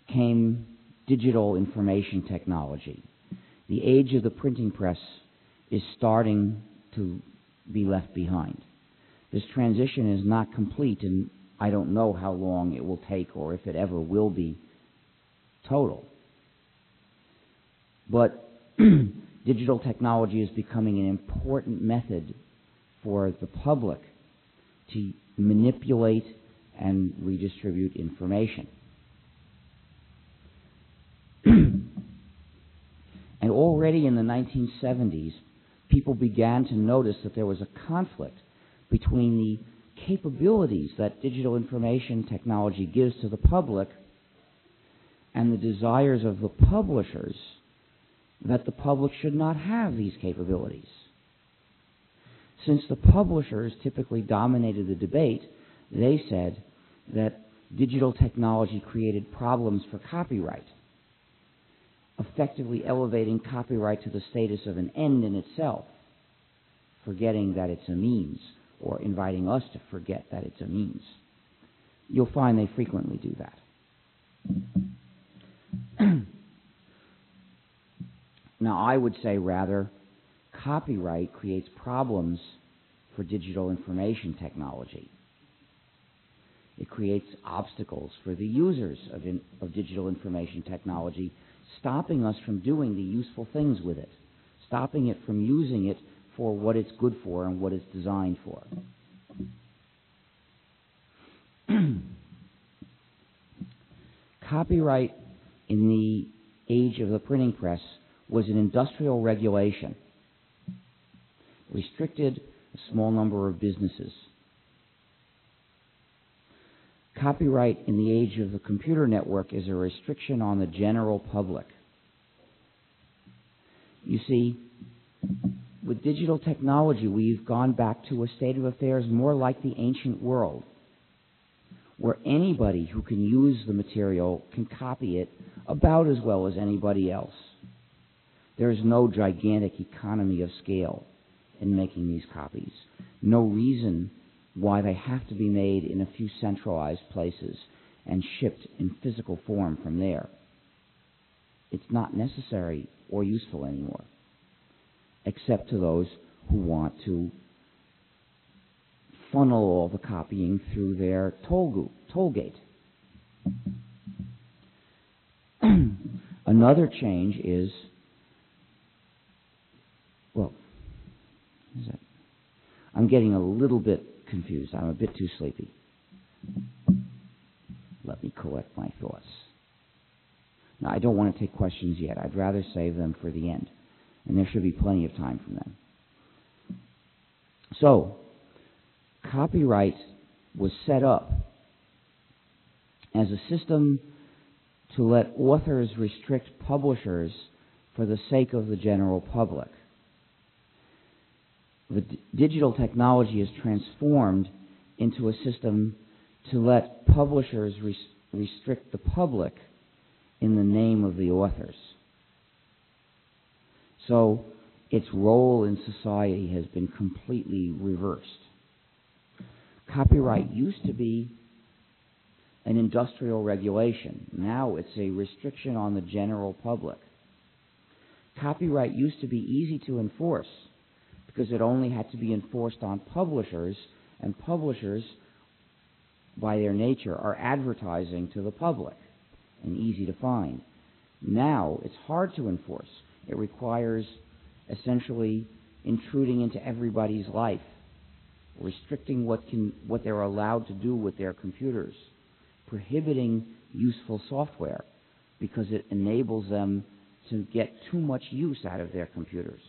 came digital information technology. The age of the printing press is starting to be left behind. This transition is not complete, and I don't know how long it will take or if it ever will be total. But digital technology is becoming an important method for the public to manipulate and redistribute information. And already in the 1970s, people began to notice that there was a conflict between the capabilities that digital information technology gives to the public and the desires of the publishers that the public should not have these capabilities. Since the publishers typically dominated the debate, they said that digital technology created problems for copyright, effectively elevating copyright to the status of an end in itself, forgetting that it's a means, or inviting us to forget that it's a means. You'll find they frequently do that. Now, I would say rather, copyright creates problems for digital information technology. It creates obstacles for the users of digital information technology, stopping us from doing the useful things with it, stopping it from using it for what it's good for and what it's designed for. Copyright in the age of the printing press was an industrial regulation, restricted a small number of businesses. Copyright in the age of the computer network is a restriction on the general public. You see, with digital technology, we've gone back to a state of affairs more like the ancient world, where anybody who can use the material can copy it about as well as anybody else. There is no gigantic economy of scale in making these copies. No reason why they have to be made in a few centralized places and shipped in physical form from there. It's not necessary or useful anymore, except to those who want to funnel all the copying through their toll gate. Another change is, I'm getting a little bit confused. I'm a bit too sleepy. collect my thoughts. Now, I don't want to take questions yet. I'd rather save them for the end, and there should be plenty of time for them. So, copyright was set up as a system to let authors restrict publishers for the sake of the general public. The digital technology is transformed into a system to let publishers restrict the public in the name of the authors. So its role in society has been completely reversed. Copyright used to be an industrial regulation. Now it's a restriction on the general public. Copyright used to be easy to enforce because it only had to be enforced on publishers, and publishers, by their nature, are advertising to the public and easy to find. Now it's hard to enforce. It requires essentially intruding into everybody's life, restricting what they're allowed to do with their computers, prohibiting useful software because it enables them to get too much use out of their computers.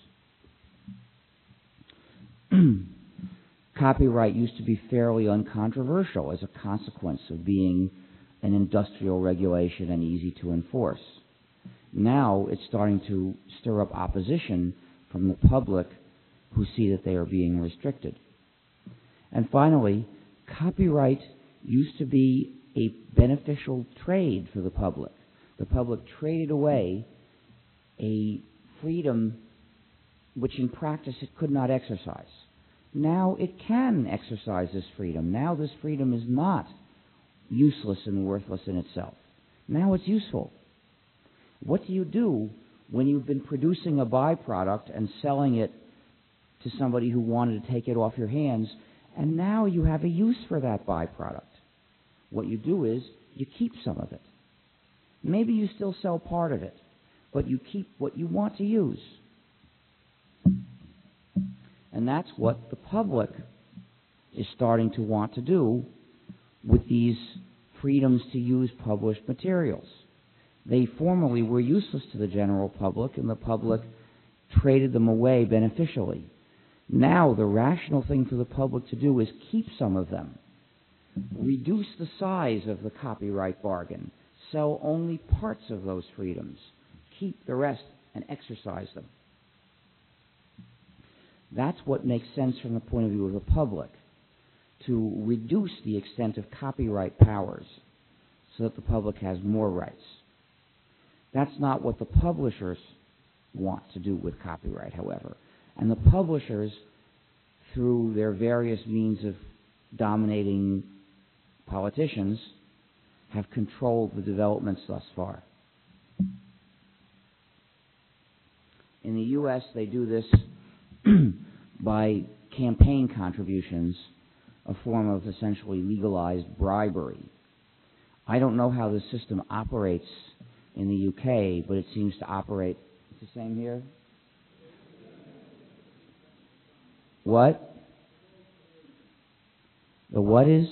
Copyright used to be fairly uncontroversial as a consequence of being an industrial regulation and easy to enforce. Now it's starting to stir up opposition from the public who see that they are being restricted. And finally, copyright used to be a beneficial trade for the public. The public traded away a freedom which in practice it could not exercise. Now it can exercise this freedom. Now this freedom is not useless and worthless in itself. Now it's useful. What do you do when you've been producing a byproduct and selling it to somebody who wanted to take it off your hands, and now you have a use for that byproduct? What you do is you keep some of it. Maybe you still sell part of it, but you keep what you want to use. And that's what the public is starting to want to do with these freedoms to use published materials. They formerly were useless to the general public, and the public traded them away beneficially. Now the rational thing for the public to do is keep some of them, reduce the size of the copyright bargain, sell only parts of those freedoms, keep the rest and exercise them. That's what makes sense from the point of view of the public, to reduce the extent of copyright powers so that the public has more rights. That's not what the publishers want to do with copyright, however. And the publishers, through their various means of dominating politicians, have controlled the developments thus far. In the U.S., they do this by campaign contributions, a form of essentially legalized bribery. I don't know how the system operates in the UK, but it seems to operate. It's the same here? What? The what is?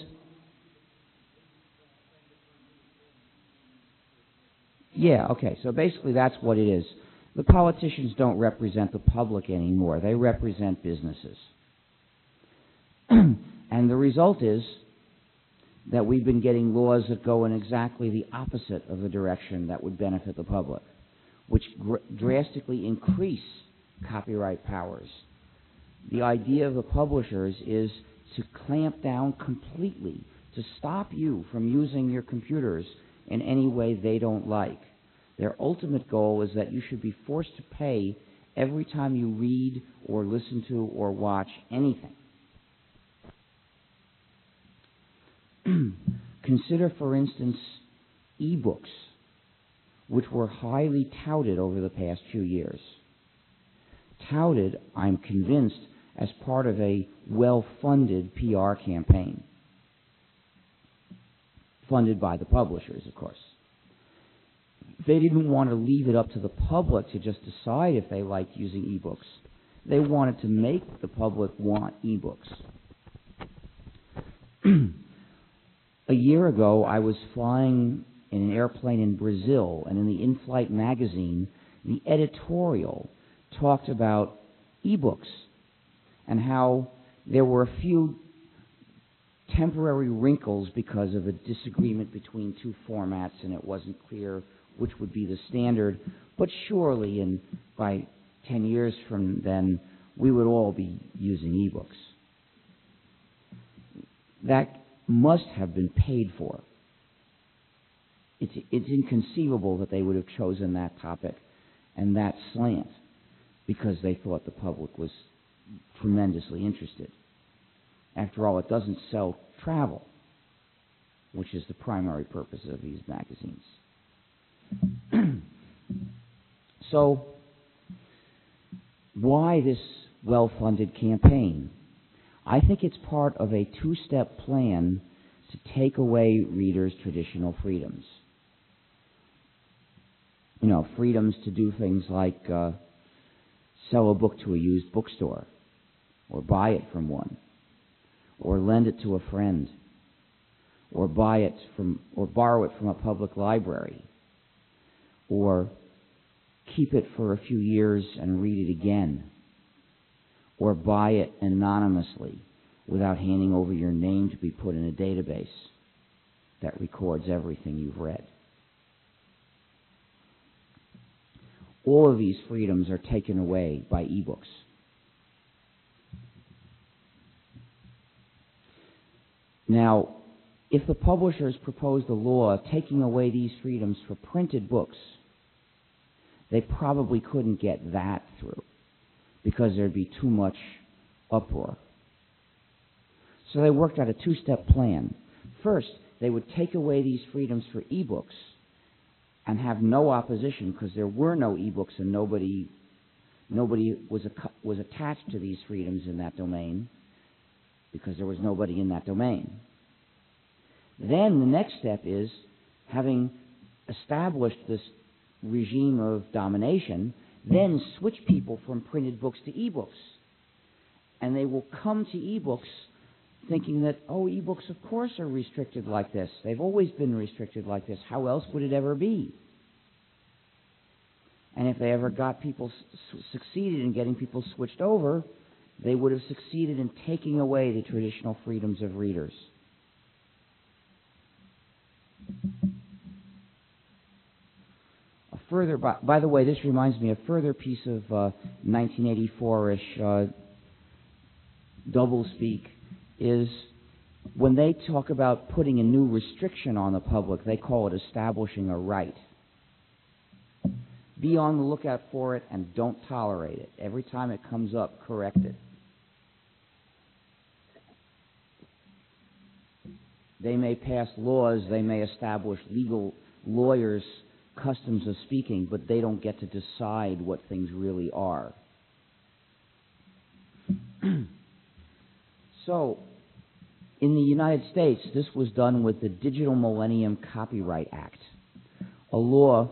Yeah, okay. So basically that's what it is. The politicians don't represent the public anymore. They represent businesses. And the result is that we've been getting laws that go in exactly the opposite of the direction that would benefit the public, which drastically increase copyright powers. The idea of the publishers is to clamp down completely, to stop you from using your computers in any way they don't like. Their ultimate goal is that you should be forced to pay every time you read or listen to or watch anything. Consider, for instance, e-books, which were highly touted over the past few years. Touted, I'm convinced, as part of a well-funded PR campaign. Funded by the publishers, of course. They didn't want to leave it up to the public to just decide if they liked using e-books. They wanted to make the public want e-books. A year ago, I was flying in an airplane in Brazil, and in the in-flight magazine, the editorial talked about ebooks and how there were a few temporary wrinkles because of a disagreement between two formats, and it wasn't clear which would be the standard. But surely, by 10 years from then, we would all be using ebooks. That must have been paid for. It's inconceivable that they would have chosen that topic and that slant because they thought the public was tremendously interested. After all, it doesn't sell travel, which is the primary purpose of these magazines. So, why this well-funded campaign? I think it's part of a two-step plan to take away readers' traditional freedoms. You know, freedoms to do things like sell a book to a used bookstore, or buy it from one, or lend it to a friend, or borrow it from a public library, or keep it for a few years and read it again, or buy it anonymously without handing over your name to be put in a database that records everything you've read. All of these freedoms are taken away by ebooks. Now, if the publishers proposed a law taking away these freedoms for printed books, they probably couldn't get that through because there'd be too much uproar. So they worked out a two-step plan. First, they would take away these freedoms for ebooks and have no opposition because there were no ebooks and nobody was attached to these freedoms in that domain because there was nobody in that domain. Then the next step is, having established this regime of domination, then switch people from printed books to ebooks. And they will come to ebooks thinking that, oh, ebooks of course are restricted like this. They've always been restricted like this. How else would it ever be? And if they ever got people succeeded in getting people switched over, they would have succeeded in taking away the traditional freedoms of readers. By the way, this reminds me of a further piece of 1984-ish doublespeak is when they talk about putting a new restriction on the public, they call it establishing a right. Be on the lookout for it and don't tolerate it. Every time it comes up, correct it. They may pass laws, they may establish legal lawyers' customs of speaking, but they don't get to decide what things really are. So, in the United States, this was done with the Digital Millennium Copyright Act, a law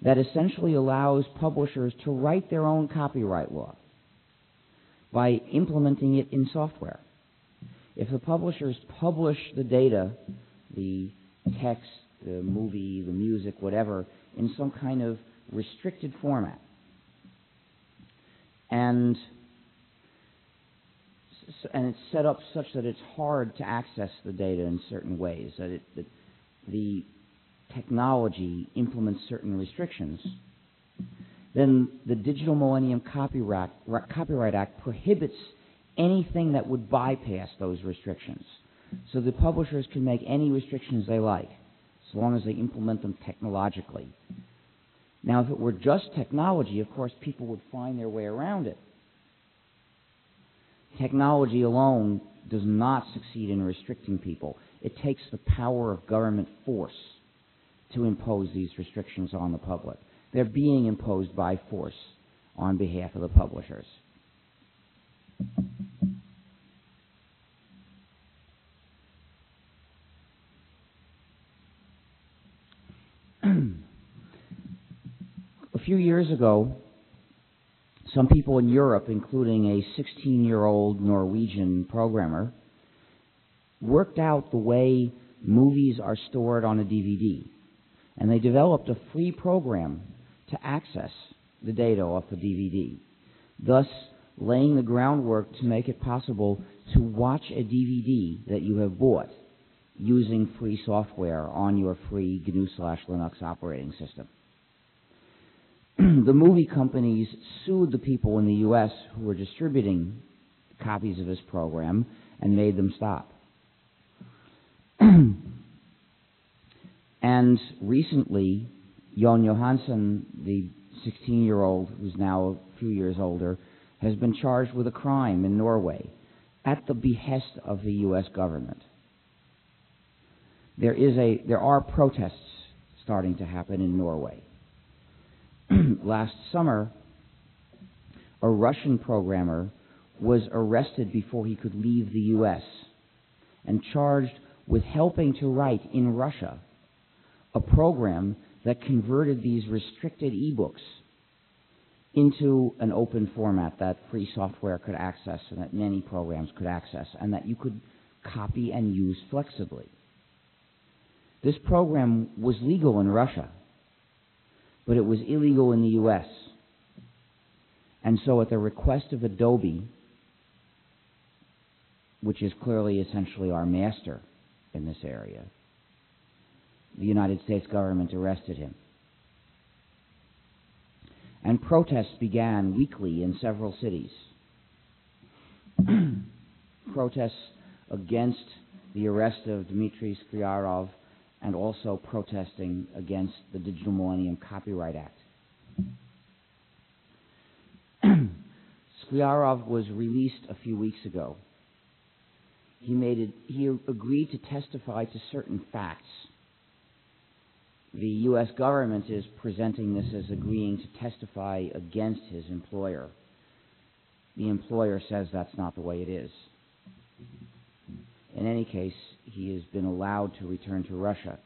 that essentially allows publishers to write their own copyright law by implementing it in software. If the publishers publish the data, the text, the movie, the music, whatever, in some kind of restricted format, and it's set up such that it's hard to access the data in certain ways, that the technology implements certain restrictions, then the Digital Millennium Copyright Act prohibits anything that would bypass those restrictions. So the publishers can make any restrictions they like, as long as they implement them technologically. Now, if it were just technology, of course, people would find their way around it. Technology alone does not succeed in restricting people. It takes the power of government force to impose these restrictions on the public. They're being imposed by force on behalf of the publishers. A few years ago, some people in Europe, including a 16-year-old Norwegian programmer, worked out the way movies are stored on a DVD. And they developed a free program to access the data off the DVD, thus laying the groundwork to make it possible to watch a DVD that you have bought using free software on your free gnu+linux operating system. The movie companies sued the people in the U.S. who were distributing copies of this program and made them stop. And recently, Jon Johansson, the 16-year-old who's now a few years older, has been charged with a crime in Norway at the behest of the U.S. government. There are protests starting to happen in Norway. Last summer, a Russian programmer was arrested before he could leave the U.S. and charged with helping to write in Russia a program that converted these restricted e-books into an open format that free software could access and that many programs could access and that you could copy and use flexibly. This program was legal in Russia, but it was illegal in the U.S. And so at the request of Adobe, which is clearly essentially our master in this area, the United States government arrested him. And protests began weekly in several cities. Protests against the arrest of Dmitry Skryarov and also protesting against the Digital Millennium Copyright Act. Skryarov was released a few weeks ago. He agreed to testify to certain facts. The U.S. government is presenting this as agreeing to testify against his employer. The employer says that's not the way it is. In any case, he has been allowed to return to Russia.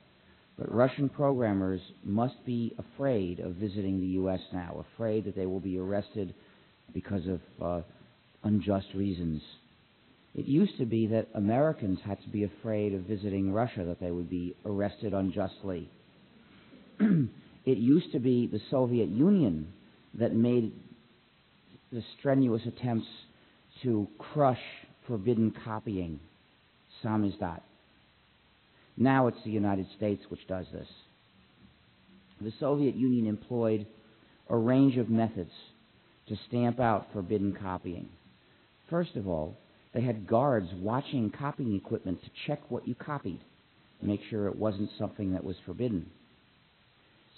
But Russian programmers must be afraid of visiting the U.S. now, afraid that they will be arrested because of unjust reasons. It used to be that Americans had to be afraid of visiting Russia, that they would be arrested unjustly. It used to be the Soviet Union that made the strenuous attempts to crush forbidden copying, samizdat. Now it's the United States which does this. The Soviet Union employed a range of methods to stamp out forbidden copying. First of all, they had guards watching copying equipment to check what you copied, to make sure it wasn't something that was forbidden.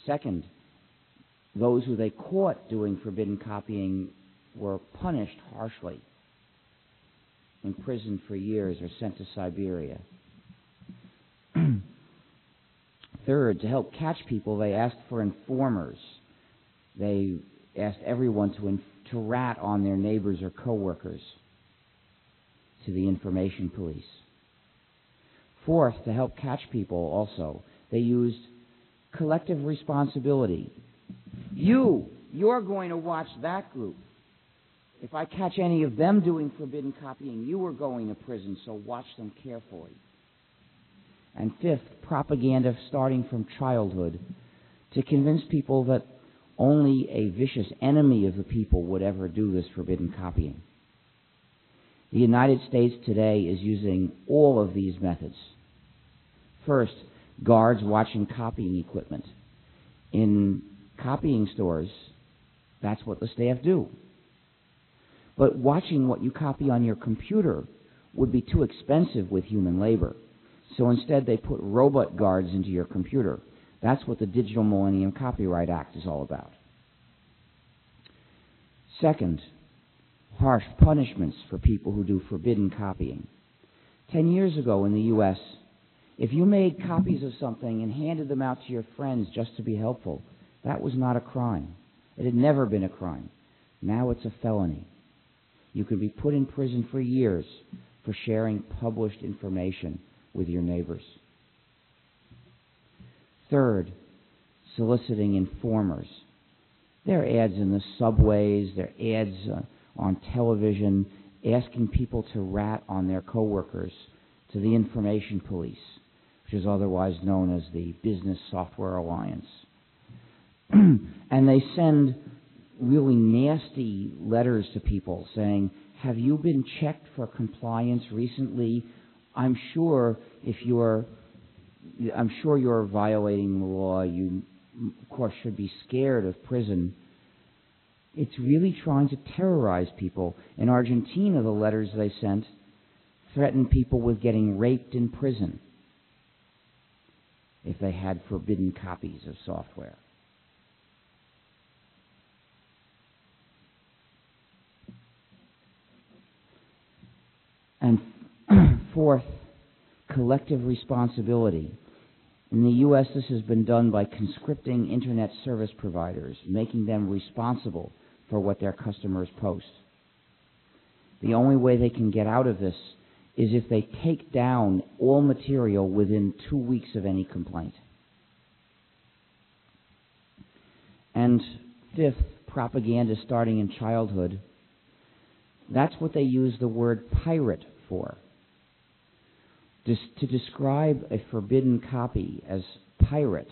Second, those who they caught doing forbidden copying were punished harshly, imprisoned for years or sent to Siberia. Third, to help catch people, they asked for informers. They asked everyone to rat on their neighbors or coworkers to the information police. Fourth, to help catch people also, they used collective responsibility. You're going to watch that group. If I catch any of them doing forbidden copying, you are going to prison, so watch them carefully. And fifth, propaganda starting from childhood to convince people that only a vicious enemy of the people would ever do this forbidden copying. The United States today is using all of these methods. First, guards watching copying equipment. In copying stores, that's what the staff do. But watching what you copy on your computer would be too expensive with human labor. So instead they put robot guards into your computer. That's what the Digital Millennium Copyright Act is all about. Second, harsh punishments for people who do forbidden copying. 10 years ago in the U.S., if you made copies of something and handed them out to your friends just to be helpful, that was not a crime. It had never been a crime. Now it's a felony. You could be put in prison for years for sharing published information with your neighbors. Third, soliciting informers. There are ads in the subways, there are ads on television asking people to rat on their coworkers to the information police. which is otherwise known as the Business Software Alliance. And they send really nasty letters to people saying, have you been checked for compliance recently? I'm sure you're violating the law. You, of course, should be scared of prison. It's really trying to terrorize people. In Argentina, the letters they sent threatened people with getting raped in prison if they had forbidden copies of software. And fourth, collective responsibility. In the U.S., this has been done by conscripting Internet service providers, making them responsible for what their customers post. The only way they can get out of this is if they take down all material within 2 weeks of any complaint. And fifth, propaganda starting in childhood. That's what they use the word pirate for. To describe a forbidden copy as pirate,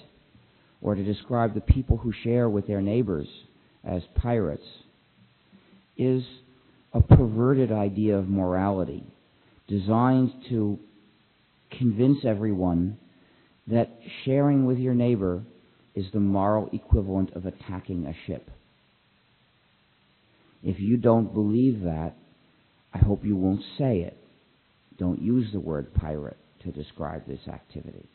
or to describe the people who share with their neighbors as pirates, is a perverted idea of morality, designed to convince everyone that sharing with your neighbor is the moral equivalent of attacking a ship. If you don't believe that, I hope you won't say it. Don't use the word pirate to describe this activity.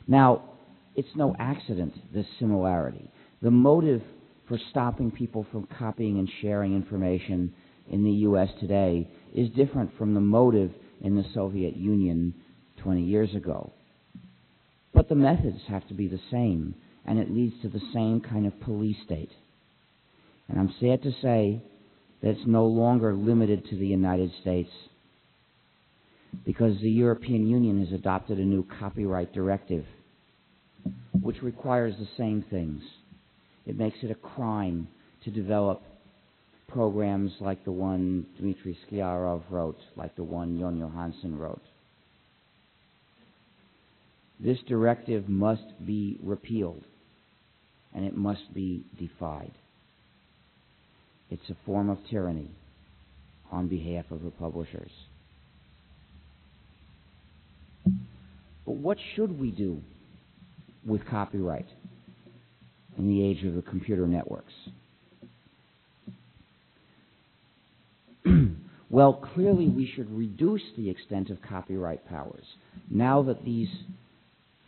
Now, it's no accident, this similarity. The motive for stopping people from copying and sharing information in the U.S. today is different from the motive in the Soviet Union 20 years ago. But the methods have to be the same, and it leads to the same kind of police state. And I'm sad to say that it's no longer limited to the United States, because the European Union has adopted a new copyright directive which requires the same things. It makes it a crime to develop programs like the one Dmitry Sklarov wrote, like the one Jon Johansson wrote. This directive must be repealed, and it must be defied. It's a form of tyranny on behalf of the publishers. But what should we do with copyright in the age of the computer networks? Well, clearly we should reduce the extent of copyright powers. Now that these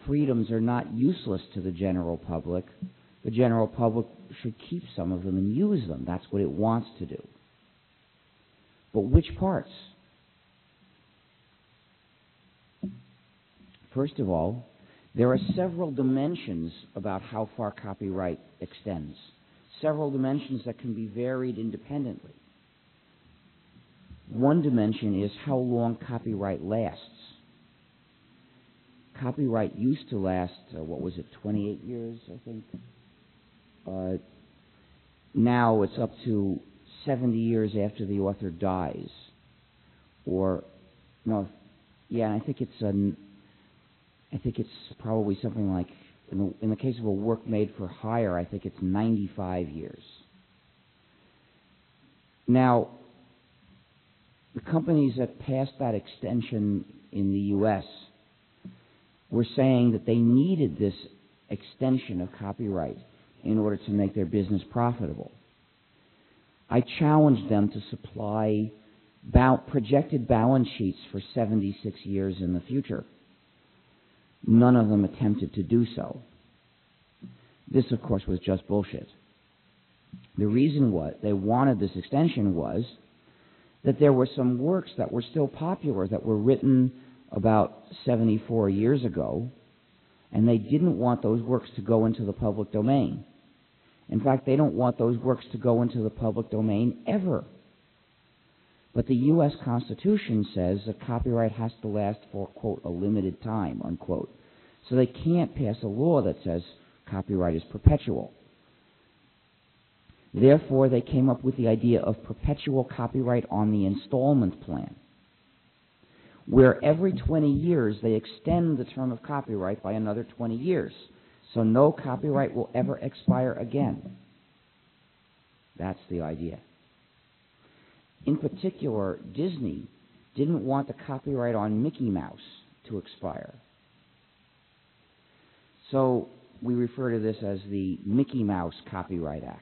freedoms are not useless to the general public, the general public should keep some of them and use them. That's what it wants to do. But which parts? First of all, there are several dimensions about how far copyright extends. Several dimensions that can be varied independently. One dimension is how long copyright lasts. Copyright used to last, 28 years, I think? Now it's up to 70 years after the author dies. I think it's probably something like, in the case of a work made for hire, I think it's 95 years. Now, the companies that passed that extension in the U.S. were saying that they needed this extension of copyright in order to make their business profitable. I challenged them to supply projected balance sheets for 76 years in the future. None of them attempted to do so. This, of course, was just bullshit. The reason they wanted this extension was that there were some works that were still popular that were written about 74 years ago, and they didn't want those works to go into the public domain. In fact, they don't want those works to go into the public domain ever. But the U.S. Constitution says that copyright has to last for, quote, a limited time, unquote. So they can't pass a law that says copyright is perpetual. Therefore, they came up with the idea of perpetual copyright on the installment plan, where every 20 years they extend the term of copyright by another 20 years. So no copyright will ever expire again. That's the idea. In particular, Disney didn't want the copyright on Mickey Mouse to expire. So we refer to this as the Mickey Mouse Copyright Act.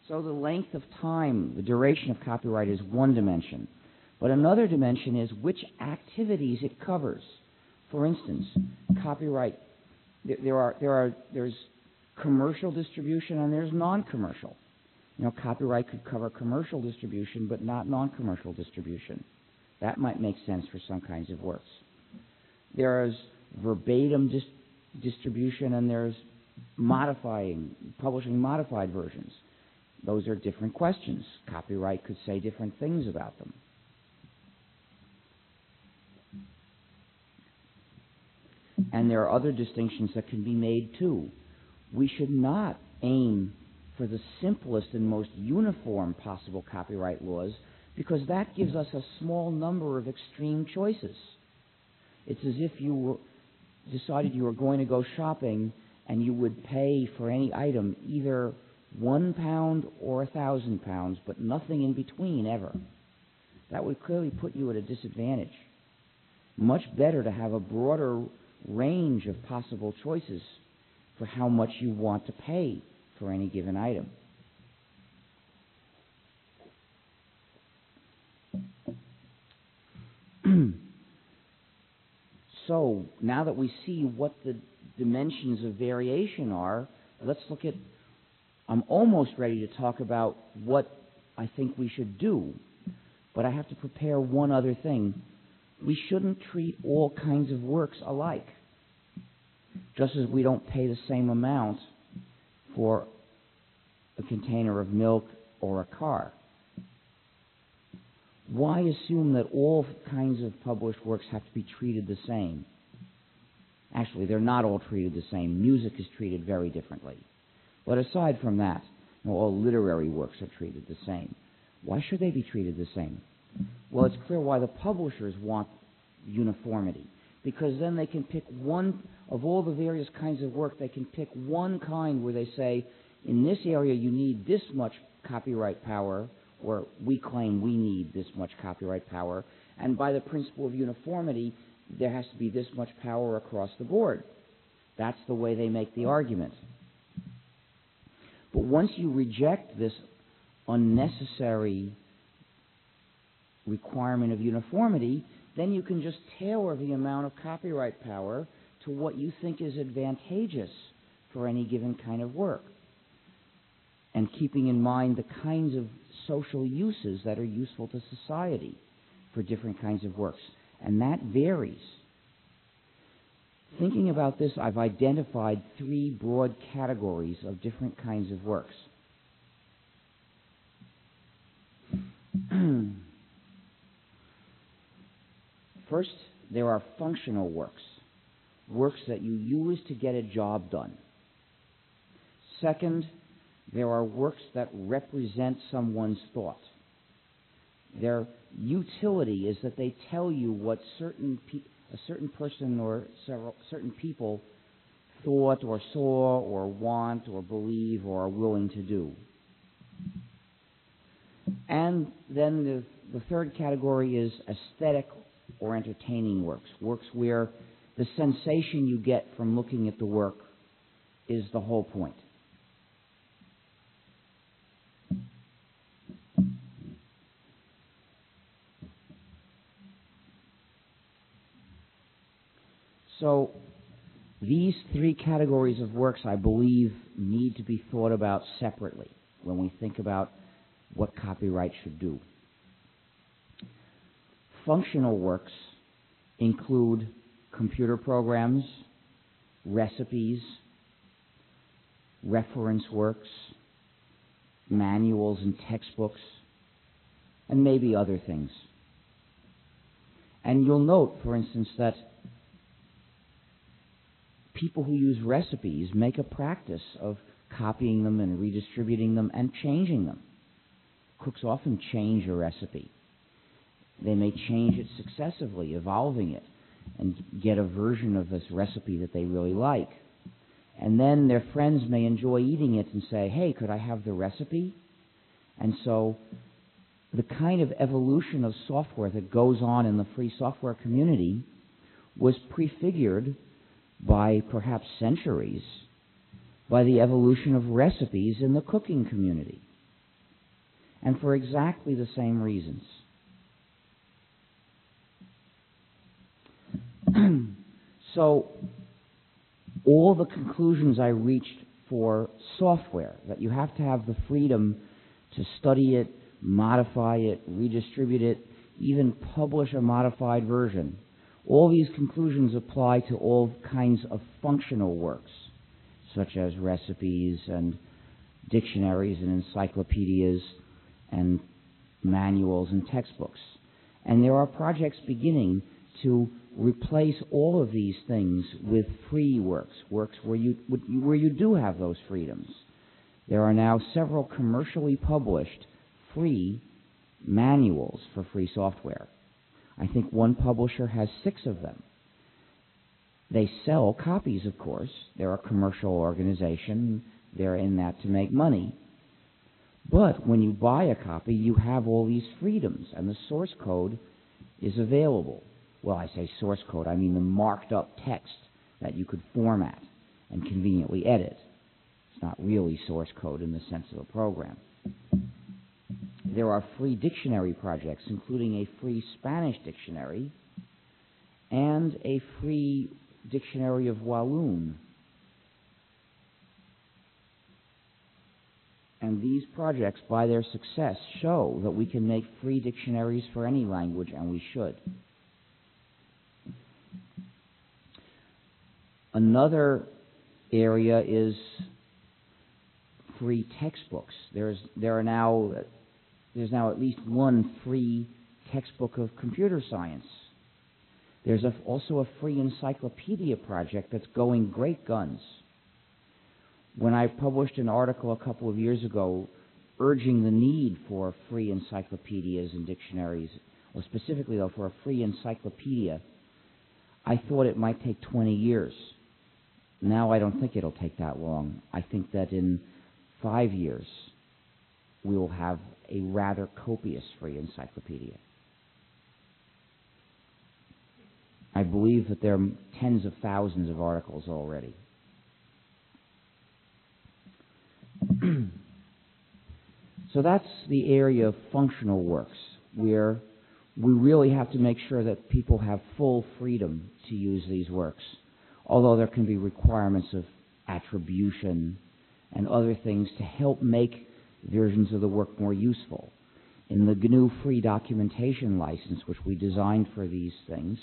So the length of time, the duration of copyright is one dimension. But another dimension is which activities it covers. For instance, copyright, there's commercial distribution and there's non-commercial. You know, copyright could cover commercial distribution but not non-commercial distribution. That might make sense for some kinds of works. There's verbatim distribution and there's publishing modified versions. Those are different questions. Copyright could say different things about them. And there are other distinctions that can be made too. We should not aim for the simplest and most uniform possible copyright laws, because that gives us a small number of extreme choices. It's as if you decided you were going to go shopping and you would pay for any item either £1 or £1,000, but nothing in between ever. That would clearly put you at a disadvantage. Much better to have a broader range of possible choices for how much you want to pay for any given item. So, now that we see what the dimensions of variation are, let's look at, I'm almost ready to talk about what I think we should do, but I have to prepare one other thing. We shouldn't treat all kinds of works alike, just as we don't pay the same amount for a container of milk or a car. Why assume that all kinds of published works have to be treated the same? Actually, they're not all treated the same. Music is treated very differently. But aside from that, all literary works are treated the same. Why should they be treated the same? Well, it's clear why the publishers want uniformity, because then they can pick one of all the various kinds of work. They can pick one kind where they say, in this area you need this much copyright power, or we claim we need this much copyright power, and by the principle of uniformity, there has to be this much power across the board. That's the way they make the argument. But once you reject this unnecessary requirement of uniformity, then you can just tailor the amount of copyright power to what you think is advantageous for any given kind of work, and keeping in mind the kinds of social uses that are useful to society for different kinds of works. And that varies. Thinking about this, I've identified 3 broad categories of different kinds of works. First, there are functional works, works that you use to get a job done. Second, there are works that represent someone's thought. Their utility is that they tell you what a certain person or certain people thought or saw or want or believe or are willing to do. And then the third category is aesthetic or entertaining works, works where the sensation you get from looking at the work is the whole point. So these 3 categories of works, I believe, need to be thought about separately when we think about what copyright should do. Functional works include computer programs, recipes, reference works, manuals and textbooks, and maybe other things. And you'll note, for instance, that people who use recipes make a practice of copying them and redistributing them and changing them. Cooks often change a recipe. They may change it successively, evolving it, and get a version of this recipe that they really like. And then their friends may enjoy eating it and say, hey, could I have the recipe? And so the kind of evolution of software that goes on in the free software community was prefigured by perhaps centuries by the evolution of recipes in the cooking community. And for exactly the same reasons. So all the conclusions I reached for software, that you have to have the freedom to study it, modify it, redistribute it, even publish a modified version, all these conclusions apply to all kinds of functional works, such as recipes and dictionaries and encyclopedias and manuals and textbooks. And there are projects beginning to replace all of these things with free works, works where you do have those freedoms. There are now several commercially published free manuals for free software. I think one publisher has 6 of them. They sell copies, of course. They're a commercial organization. They're in that to make money. But when you buy a copy, you have all these freedoms, and the source code is available. Well, I say source code, I mean the marked up text that you could format and conveniently edit. It's not really source code in the sense of a program. There are free dictionary projects, including a free Spanish dictionary and a free dictionary of Walloon. And these projects, by their success, show that we can make free dictionaries for any language, and we should. Another area is free textbooks. There's now at least one free textbook of computer science. There's also a free encyclopedia project that's going great guns. When I published an article a couple of years ago urging the need for free encyclopedias and dictionaries, or specifically though for a free encyclopedia, I thought it might take 20 years. Now I don't think it'll take that long. I think that in 5 years we will have a rather copious free encyclopedia. I believe that there are tens of thousands of articles already. So that's the area of functional works, where we really have to make sure that people have full freedom to use these works, although there can be requirements of attribution and other things to help make versions of the work more useful. In the GNU free documentation license, which we designed for these things,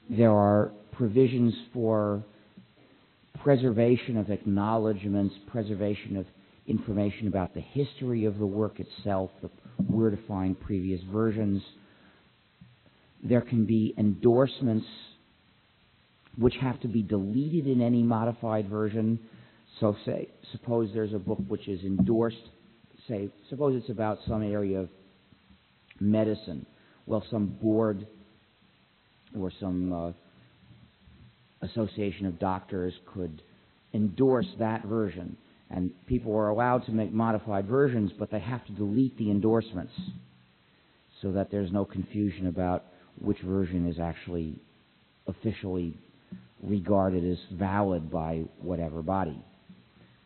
there are provisions for preservation of acknowledgments, preservation of information about the history of the work itself, where to find previous versions. There can be endorsements which have to be deleted in any modified version. So suppose there's a book which is endorsed, suppose it's about some area of medicine. Well, some board or some association of doctors could endorse that version. And people are allowed to make modified versions, but they have to delete the endorsements so that there's no confusion about which version is actually officially regarded as valid by whatever body.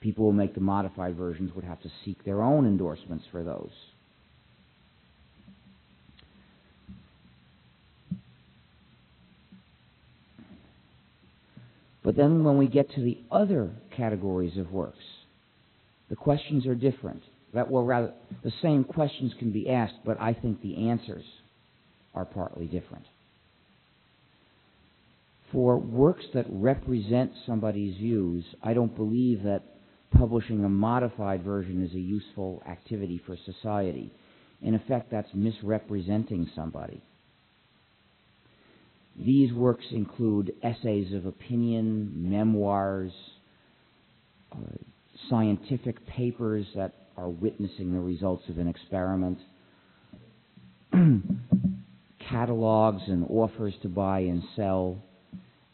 People who make the modified versions would have to seek their own endorsements for those. But then when we get to the other categories of works, the questions are different. The same questions can be asked, but I think the answers are partly different. For works that represent somebody's views, I don't believe that publishing a modified version is a useful activity for society. In effect, that's misrepresenting somebody. These works include essays of opinion, memoirs, scientific papers that are witnessing the results of an experiment, catalogs and offers to buy and sell,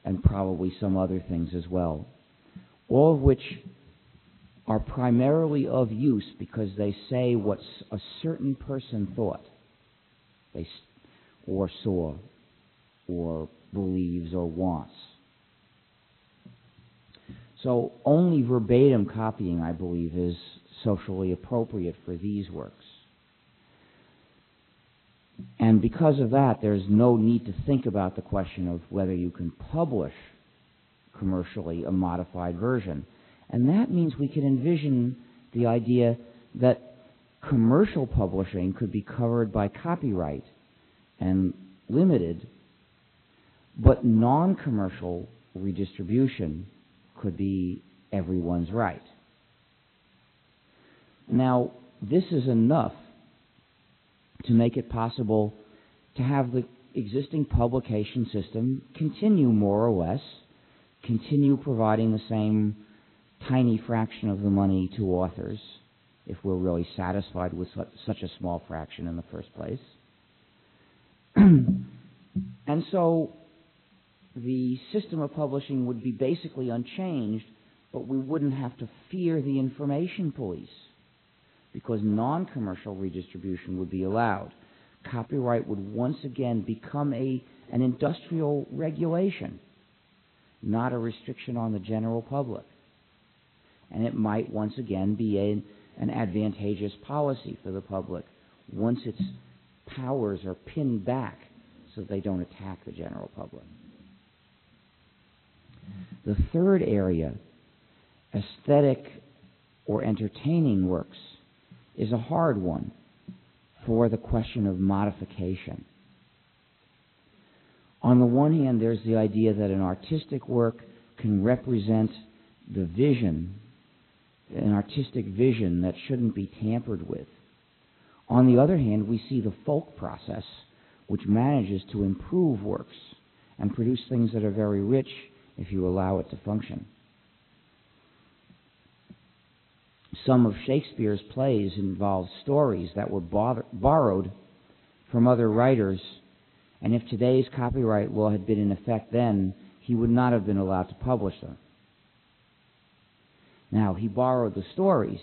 and probably some other things as well, all of which are primarily of use because they say what a certain person thought, or saw, or believes, or wants. So only verbatim copying, I believe, is socially appropriate for these works. And because of that, there's no need to think about the question of whether you can publish commercially a modified version. And that means we can envision the idea that commercial publishing could be covered by copyright and limited, but non-commercial redistribution could be everyone's right. Now, this is enough to make it possible to have the existing publication system continue more or less, continue providing the same tiny fraction of the money to authors, if we're really satisfied with such a small fraction in the first place. And so the system of publishing would be basically unchanged, but we wouldn't have to fear the information police, because non-commercial redistribution would be allowed. Copyright would once again become an industrial regulation, not a restriction on the general public. And it might once again be an advantageous policy for the public once its powers are pinned back so they don't attack the general public. The third area, aesthetic or entertaining works, is a hard one for the question of modification. On the one hand, there's the idea that an artistic work can represent the vision, an artistic vision that shouldn't be tampered with. On the other hand, we see the folk process, which manages to improve works and produce things that are very rich if you allow it to function. Some of Shakespeare's plays involve stories that were borrowed from other writers, and if today's copyright law had been in effect then, he would not have been allowed to publish them. Now, he borrowed the stories.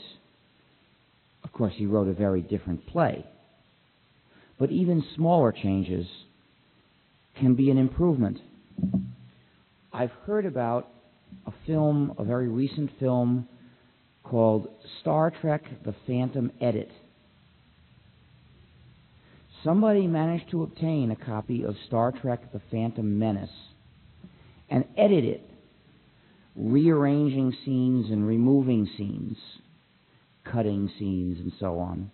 Of course, he wrote a very different play. But even smaller changes can be an improvement. I've heard about a very recent film called Star Trek: The Phantom Edit. Somebody managed to obtain a copy of Star Trek: The Phantom Menace and edit it, rearranging scenes and removing scenes, cutting scenes and so on.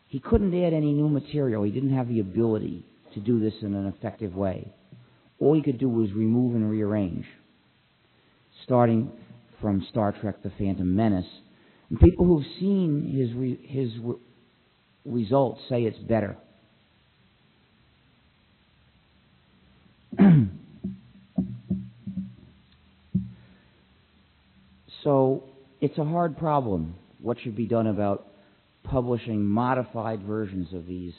He couldn't add any new material. He didn't have the ability to do this in an effective way. All he could do was remove and rearrange, starting from Star Trek: The Phantom Menace. And people who've seen his results say it's better. So it's a hard problem. What should be done about publishing modified versions of these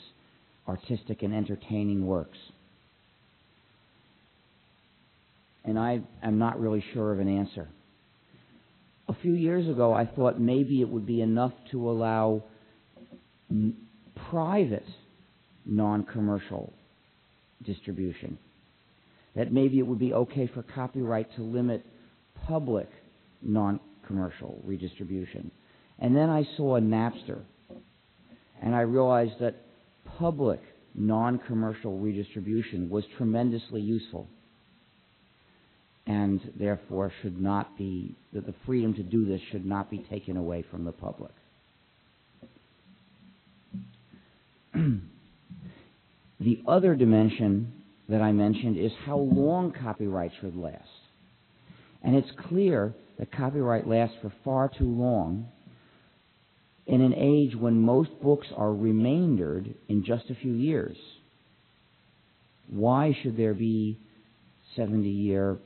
artistic and entertaining works? And I am not really sure of an answer. A few years ago, I thought maybe it would be enough to allow private, non-commercial distribution. That maybe it would be okay for copyright to limit public, non-commercial redistribution. And then I saw Napster, and I realized that public, non-commercial redistribution was tremendously useful, and therefore should not be, that the freedom to do this should not be taken away from the public. The other dimension that I mentioned is how long copyright should last. And it's clear that copyright lasts for far too long in an age when most books are remaindered in just a few years. Why should there be 70-year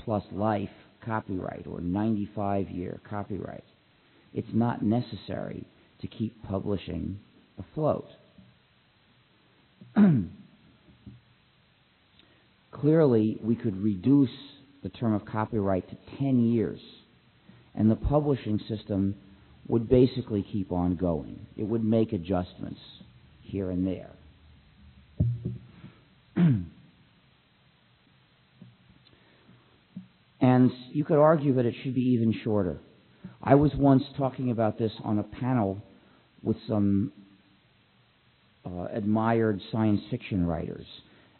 plus life copyright or 95-year copyright? It's not necessary to keep publishing afloat. Clearly, we could reduce the term of copyright to 10 years, and the publishing system would basically keep on going. It would make adjustments here and there. And you could argue that it should be even shorter. I was once talking about this on a panel with some admired science fiction writers,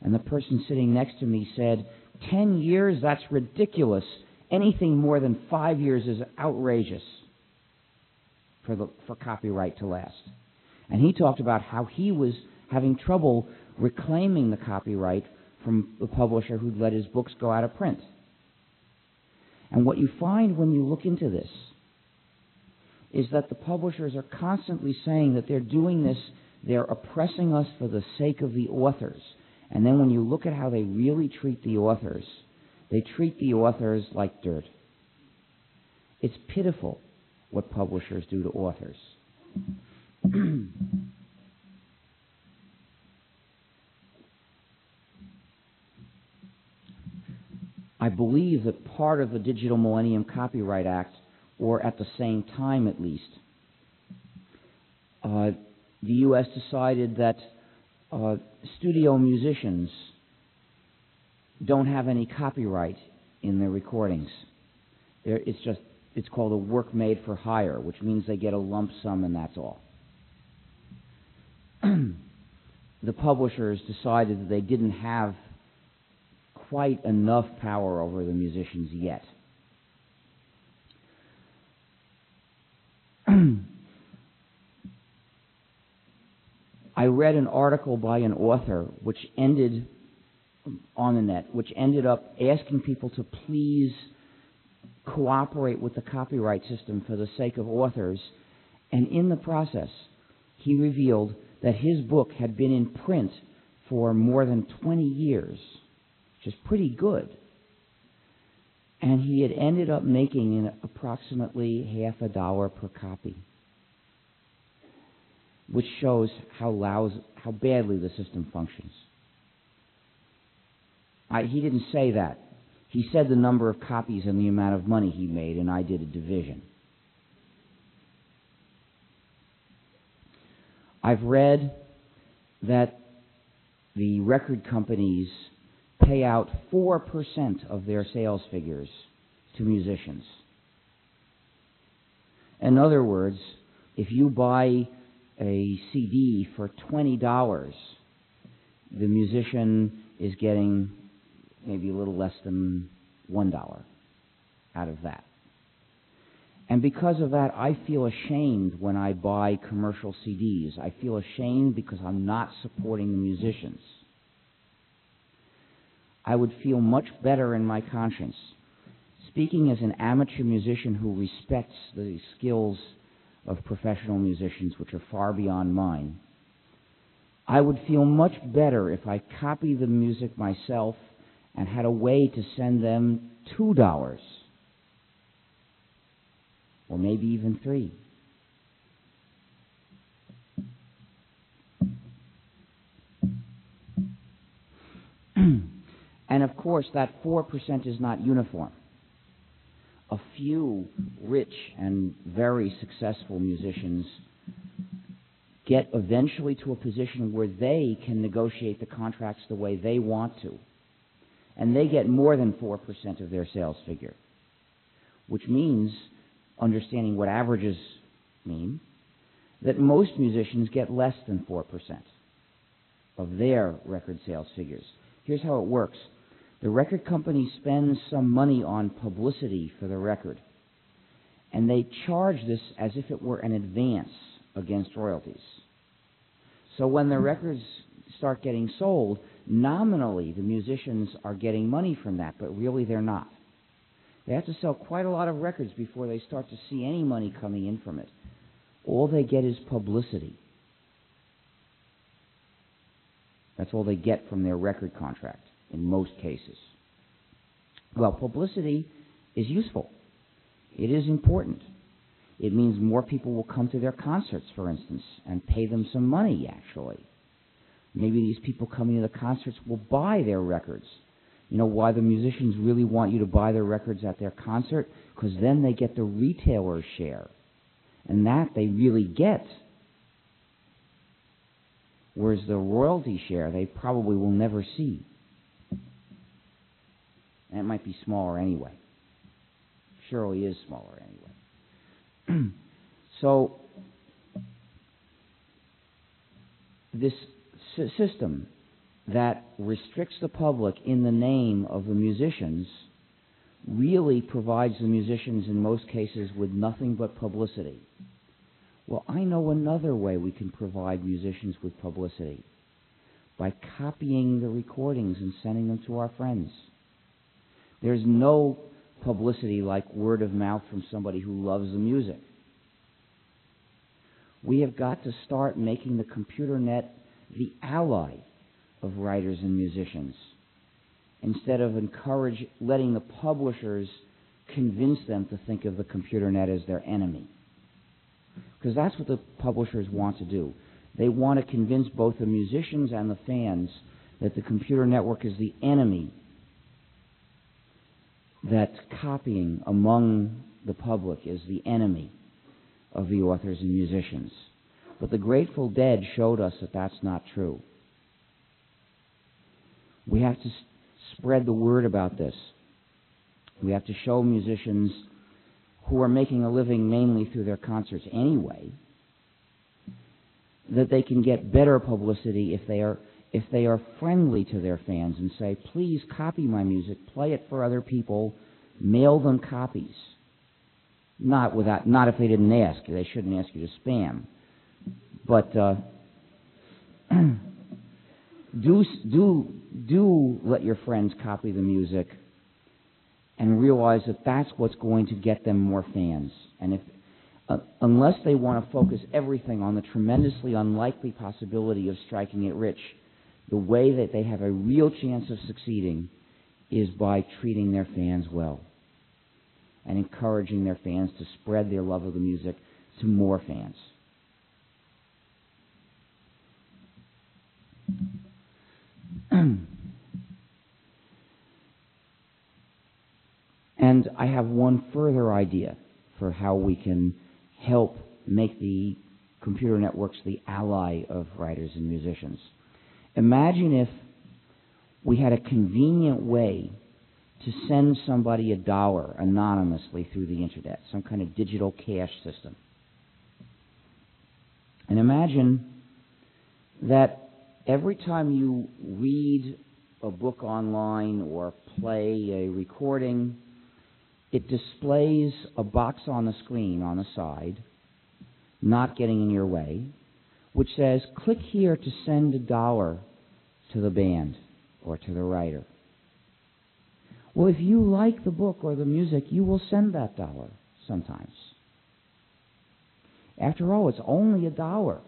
and the person sitting next to me said, 10 years? That's ridiculous. Anything more than 5 years is outrageous for copyright to last. And he talked about how he was having trouble reclaiming the copyright from the publisher who'd let his books go out of print. And what you find when you look into this is that the publishers are constantly saying that they're doing this, they're oppressing us for the sake of the authors. And then when you look at how they really treat the authors, they treat the authors like dirt. It's pitiful what publishers do to authors. I believe that part of the Digital Millennium Copyright Act, or at the same time at least, the U.S. decided that studio musicians don't have any copyright in their recordings. It's called a work made for hire, which means they get a lump sum and that's all. The publishers decided that they didn't have quite enough power over the musicians yet. I read an article by an author which ended on the net, which ended up asking people to please cooperate with the copyright system for the sake of authors, and in the process, he revealed that his book had been in print for more than 20 years, which is pretty good. And he had ended up making approximately $0.50 per copy, which shows how badly the system functions. He didn't say that. He said the number of copies and the amount of money he made, and I did a division. I've read that the record companies pay out 4% of their sales figures to musicians. In other words, if you buy a CD for $20, the musician is getting maybe a little less than $1 out of that. And because of that, I feel ashamed when I buy commercial CDs. I feel ashamed because I'm not supporting the musicians. I would feel much better in my conscience, speaking as an amateur musician who respects the skills of professional musicians, which are far beyond mine. I would feel much better if I copied the music myself and had a way to send them $2, or maybe even $3. And of course, that 4% is not uniform. A few rich and very successful musicians get eventually to a position where they can negotiate the contracts the way they want to. And they get more than 4% of their sales figure, which means, understanding what averages mean, that most musicians get less than 4% of their record sales figures. Here's how it works. The record company spends some money on publicity for the record, and they charge this as if it were an advance against royalties. So when the records start getting sold, nominally the musicians are getting money from that, but really they're not. They have to sell quite a lot of records before they start to see any money coming in from it. all they get is publicity. That's all they get from their record contract in most cases. Well, publicity is useful. It is important. It means more people will come to their concerts, for instance, and pay them some money, actually. Maybe these people coming to the concerts will buy their records. You know why the musicians really want you to buy their records at their concert? Because then they get the retailer's share. And that they really get. Whereas the royalty share, they probably will never see. And it might be smaller anyway. Surely is smaller anyway. So, this system that restricts the public in the name of the musicians really provides the musicians in most cases with nothing but publicity. Well, I know another way we can provide musicians with publicity, by copying the recordings and sending them to our friends. There's no publicity like word of mouth from somebody who loves the music. We have got to start making the computer net the ally of writers and musicians, instead of letting the publishers convince them to think of the computer net as their enemy. Because that's what the publishers want to do. They want to convince both the musicians and the fans that the computer network is the enemy, that copying among the public is the enemy of the authors and musicians. But the Grateful Dead showed us that that's not true. We have to spread the word about this. We have to show musicians who are making a living mainly through their concerts anyway, that they can get better publicity if they are friendly to their fans and say, please copy my music, play it for other people, mail them copies. Not if they didn't ask. They shouldn't ask you to spam. But do let your friends copy the music and realize that that's what's going to get them more fans. And unless they want to focus everything on the tremendously unlikely possibility of striking it rich, the way that they have a real chance of succeeding is by treating their fans well and encouraging their fans to spread their love of the music to more fans. And I have one further idea for how we can help make the computer networks the ally of writers and musicians. Imagine if we had a convenient way to send somebody $1 anonymously through the internet, some kind of digital cash system. And imagine that every time you read a book online or play a recording, it displays a box on the screen on the side, not getting in your way, which says, click here to send $1 to the band or to the writer. Well, if you like the book or the music, you will send that $1 sometimes. After all, it's only $1.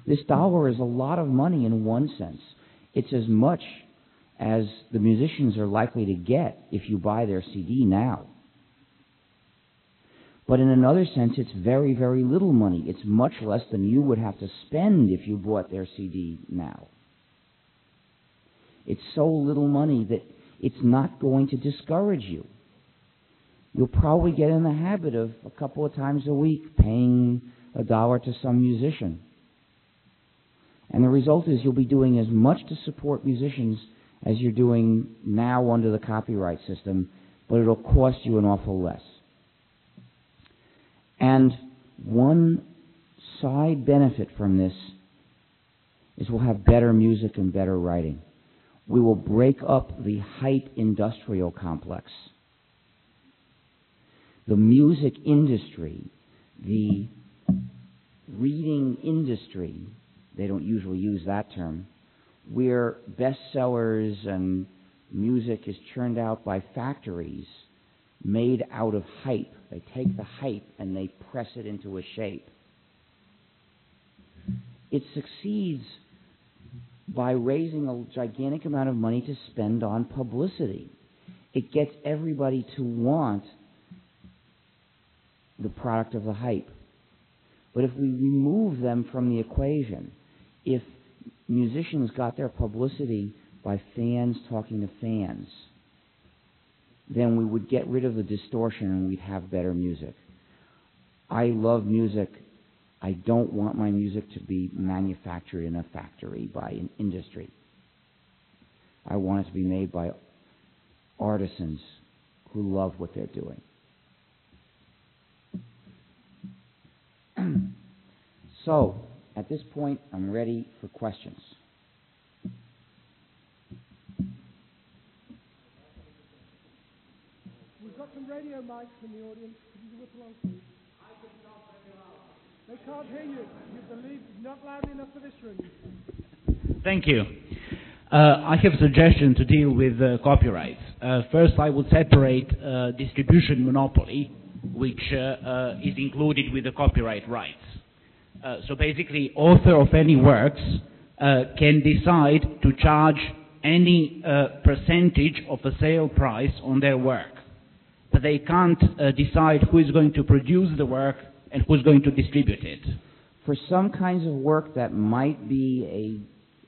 This $1 is a lot of money in one sense. It's as much as the musicians are likely to get if you buy their CD now. But in another sense, it's very, very little money. It's much less than you would have to spend if you bought their CD now. It's so little money that it's not going to discourage you. You'll probably get in the habit of a couple of times a week paying $1 to some musician. And the result is you'll be doing as much to support musicians as you're doing now under the copyright system, but it'll cost you an awful less. And one side benefit from this is we'll have better music and better writing. We will break up the hype industrial complex. The music industry, the reading industry, they don't usually use that term, where bestsellers and music is churned out by factories, made out of hype. They take the hype and they press it into a shape. It succeeds by raising a gigantic amount of money to spend on publicity. It gets everybody to want the product of the hype. But if we remove them from the equation, if musicians got their publicity by fans talking to fans, then we would get rid of the distortion and we'd have better music. I love music. I don't want my music to be manufactured in a factory by an industry. I want it to be made by artisans who love what they're doing. So, at this point, I'm ready for questions. We've got some radio mics in the audience. Could you whip along, please? They can't hear you. You believe not loud enough for this room. Thank you. I have a suggestion to deal with copyrights. First, I would separate distribution monopoly, which is included with the copyright rights. So basically, author of any works can decide to charge any percentage of a sale price on their work. But they can't decide who is going to produce the work and who's going to distribute it. For some kinds of work, that might be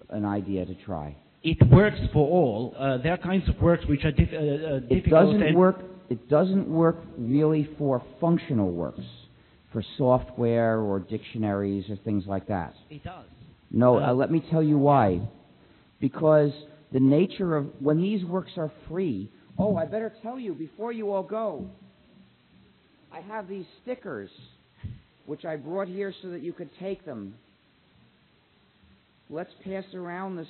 an idea to try. It works for all. There are kinds of works which are difficult. It doesn't work really for functional works, for software or dictionaries or things like that. It does. No, let me tell you why. Because the nature of when these works are free. Oh, I better tell you before you all go. I have these stickers, which I brought here so that you could take them. Let's pass around the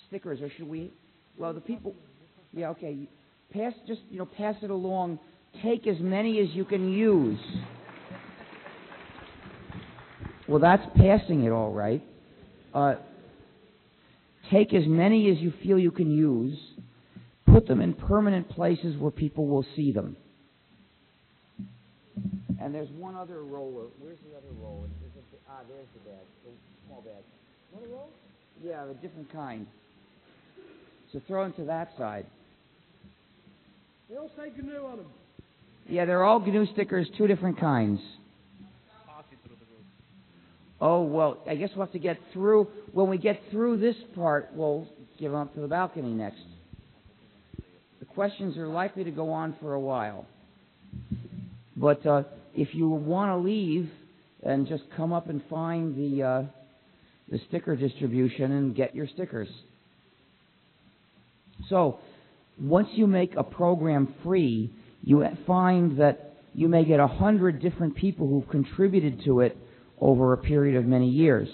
stickers, or should we? Well, the people. Yeah, okay. Pass it along. Take as many as you can use. Well, that's passing it all right. Take as many as you feel you can use. Put them in permanent places where people will see them. And there's one other roller. Where's the other roller? There's the bag. The small bag. Want a roll? Yeah, a different kind. So throw them to that side. They all say GNU on them. Yeah, they're all GNU stickers, two different kinds. Oh, well, I guess we'll have to get through. When we get through this part, we'll give them up to the balcony next. The questions are likely to go on for a while. But if you want to leave and just come up and find the sticker distribution and get your stickers. So, once you make a program free, you find that you may get 100 different people who've contributed to it over a period of many years.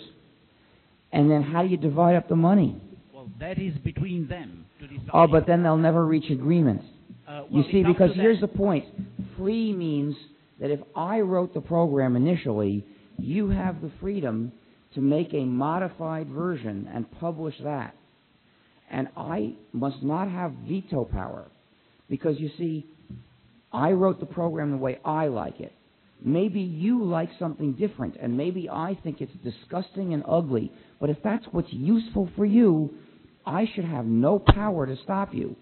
And then how do you divide up the money? Well, that is between them to decide. Oh, but then they'll never reach agreement. You see, because here's the point. Free means that if I wrote the program initially, you have the freedom to make a modified version and publish that. And I must not have veto power. Because, you see, I wrote the program the way I like it. Maybe you like something different, and maybe I think it's disgusting and ugly. But if that's what's useful for you, I should have no power to stop you.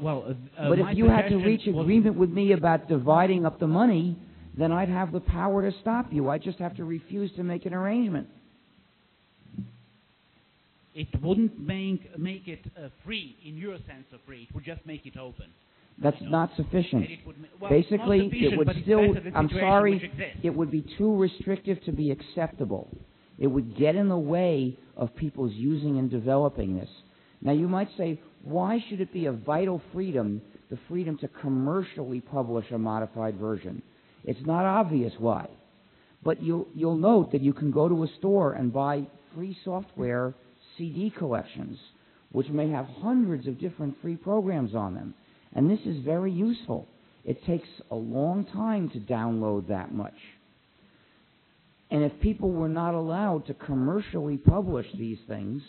Well, but if you had to reach agreement with me about dividing up the money, then I'd have the power to stop you. I just have to refuse to make an arrangement. It wouldn't make it free in your sense of free. It would just make it open. That's not sufficient. Well, basically, not sufficient, it would but still, it's better than I'm situation sorry, which exists. it would be too restrictive to be acceptable. It would get in the way of people's using and developing this. Now, you might say, why should it be a vital freedom, the freedom to commercially publish a modified version? It's not obvious why. But you'll note that you can go to a store and buy free software CD collections, which may have hundreds of different free programs on them. And this is very useful. It takes a long time to download that much. And if people were not allowed to commercially publish these things,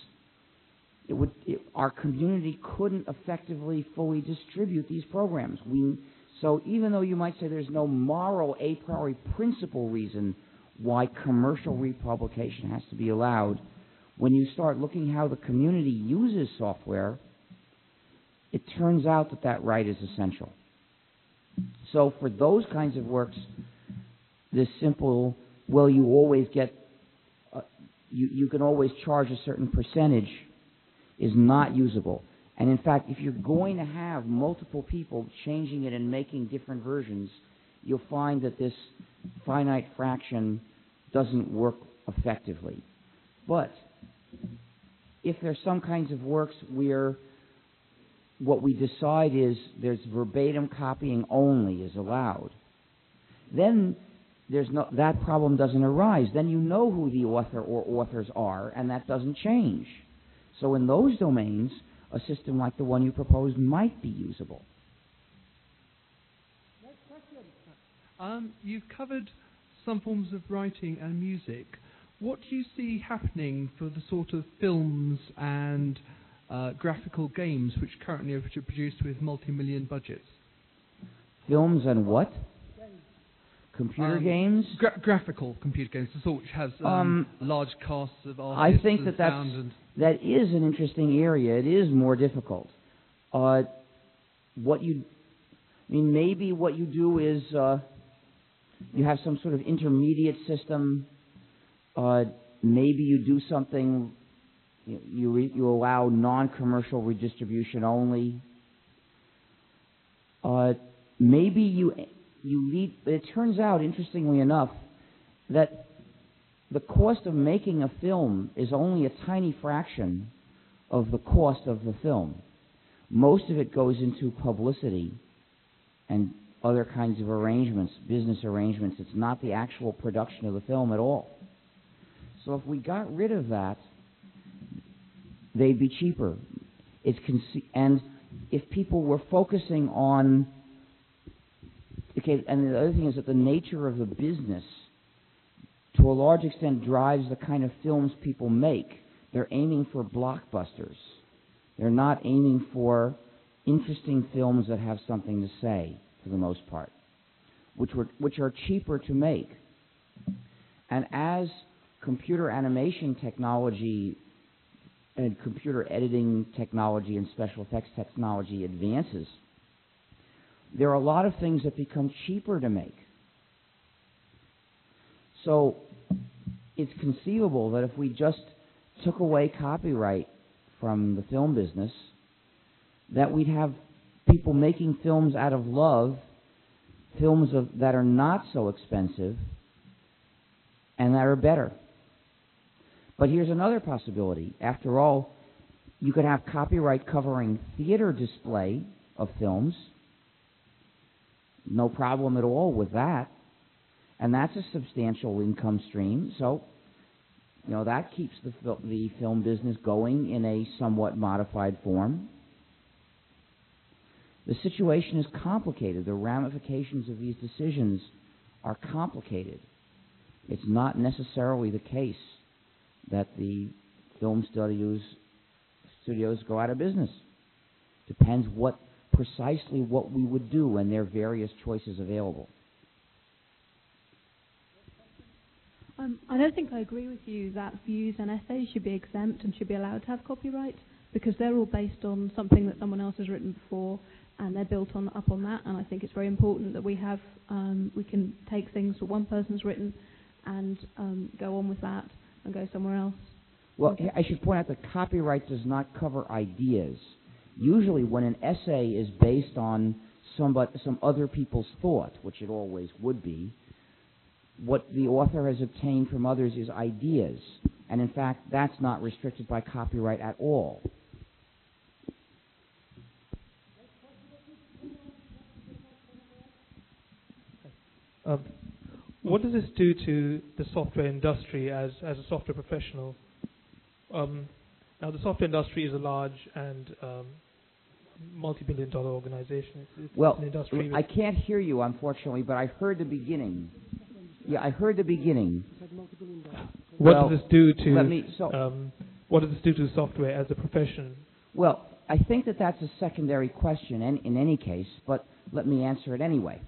our community couldn't effectively fully distribute these programs. So even though you might say there's no moral a priori principle reason why commercial republication has to be allowed, when you start looking how the community uses software, it turns out that that right is essential. So for those kinds of works, this simple, well, you always get, you can always charge a certain percentage is not usable. And in fact, if you're going to have multiple people changing it and making different versions, you'll find that this finite fraction doesn't work effectively. But if there's some kinds of works where what we decide is there's verbatim copying only is allowed, then that problem doesn't arise. Then you know who the author or authors are, and that doesn't change. So in those domains, a system like the one you proposed might be usable. Next question. You've covered some forms of writing and music. What do you see happening for the sort of films and graphical games which currently are produced with multi-million budgets? Films and what? Computer games? Graphical computer games, the sort which has large casts of artists. I think that is an interesting area. It is more difficult. Maybe what you do is you have some sort of intermediate system. Maybe you do something. You allow non-commercial redistribution only. Maybe you lead. It turns out, interestingly enough, that the cost of making a film is only a tiny fraction of the cost of the film. Most of it goes into publicity and other kinds of arrangements, business arrangements. It's not the actual production of the film at all. So if we got rid of that, they'd be cheaper. And if people were focusing on... Okay, and the other thing is that the nature of the business, to a large extent, drives the kind of films people make. They're aiming for blockbusters. They're not aiming for interesting films that have something to say, for the most part, which are cheaper to make. And as computer animation technology and computer editing technology and special effects technology advances, there are a lot of things that become cheaper to make. So it's conceivable that if we just took away copyright from the film business, that we'd have people making films out of love, films that are not so expensive and that are better. But here's another possibility. After all, you could have copyright covering theater display of films. No problem at all with that. And that's a substantial income stream. So, that keeps the film business going in a somewhat modified form. The situation is complicated. The ramifications of these decisions are complicated. It's not necessarily the case that the film studios go out of business. Depends precisely what we would do, and there are various choices available. I don't think I agree with you that views and essays should be exempt and should be allowed to have copyright, because they're all based on something that someone else has written before, and they're built up on that. And I think it's very important that we can take things that one person's written and go on with that and go somewhere else. Well, I should point out that copyright does not cover ideas. Usually when an essay is based on some other people's thought, which it always would be, what the author has obtained from others is ideas. And in fact, that's not restricted by copyright at all. What does this do to the software industry as a software professional? Now, the software industry is a large and multi-billion-dollar organization. It's an industry. I can't hear you, unfortunately, but I heard the beginning. Yeah, I heard the beginning. What does this do to software as a profession? Well, I think that that's a secondary question in any case, but let me answer it anyway.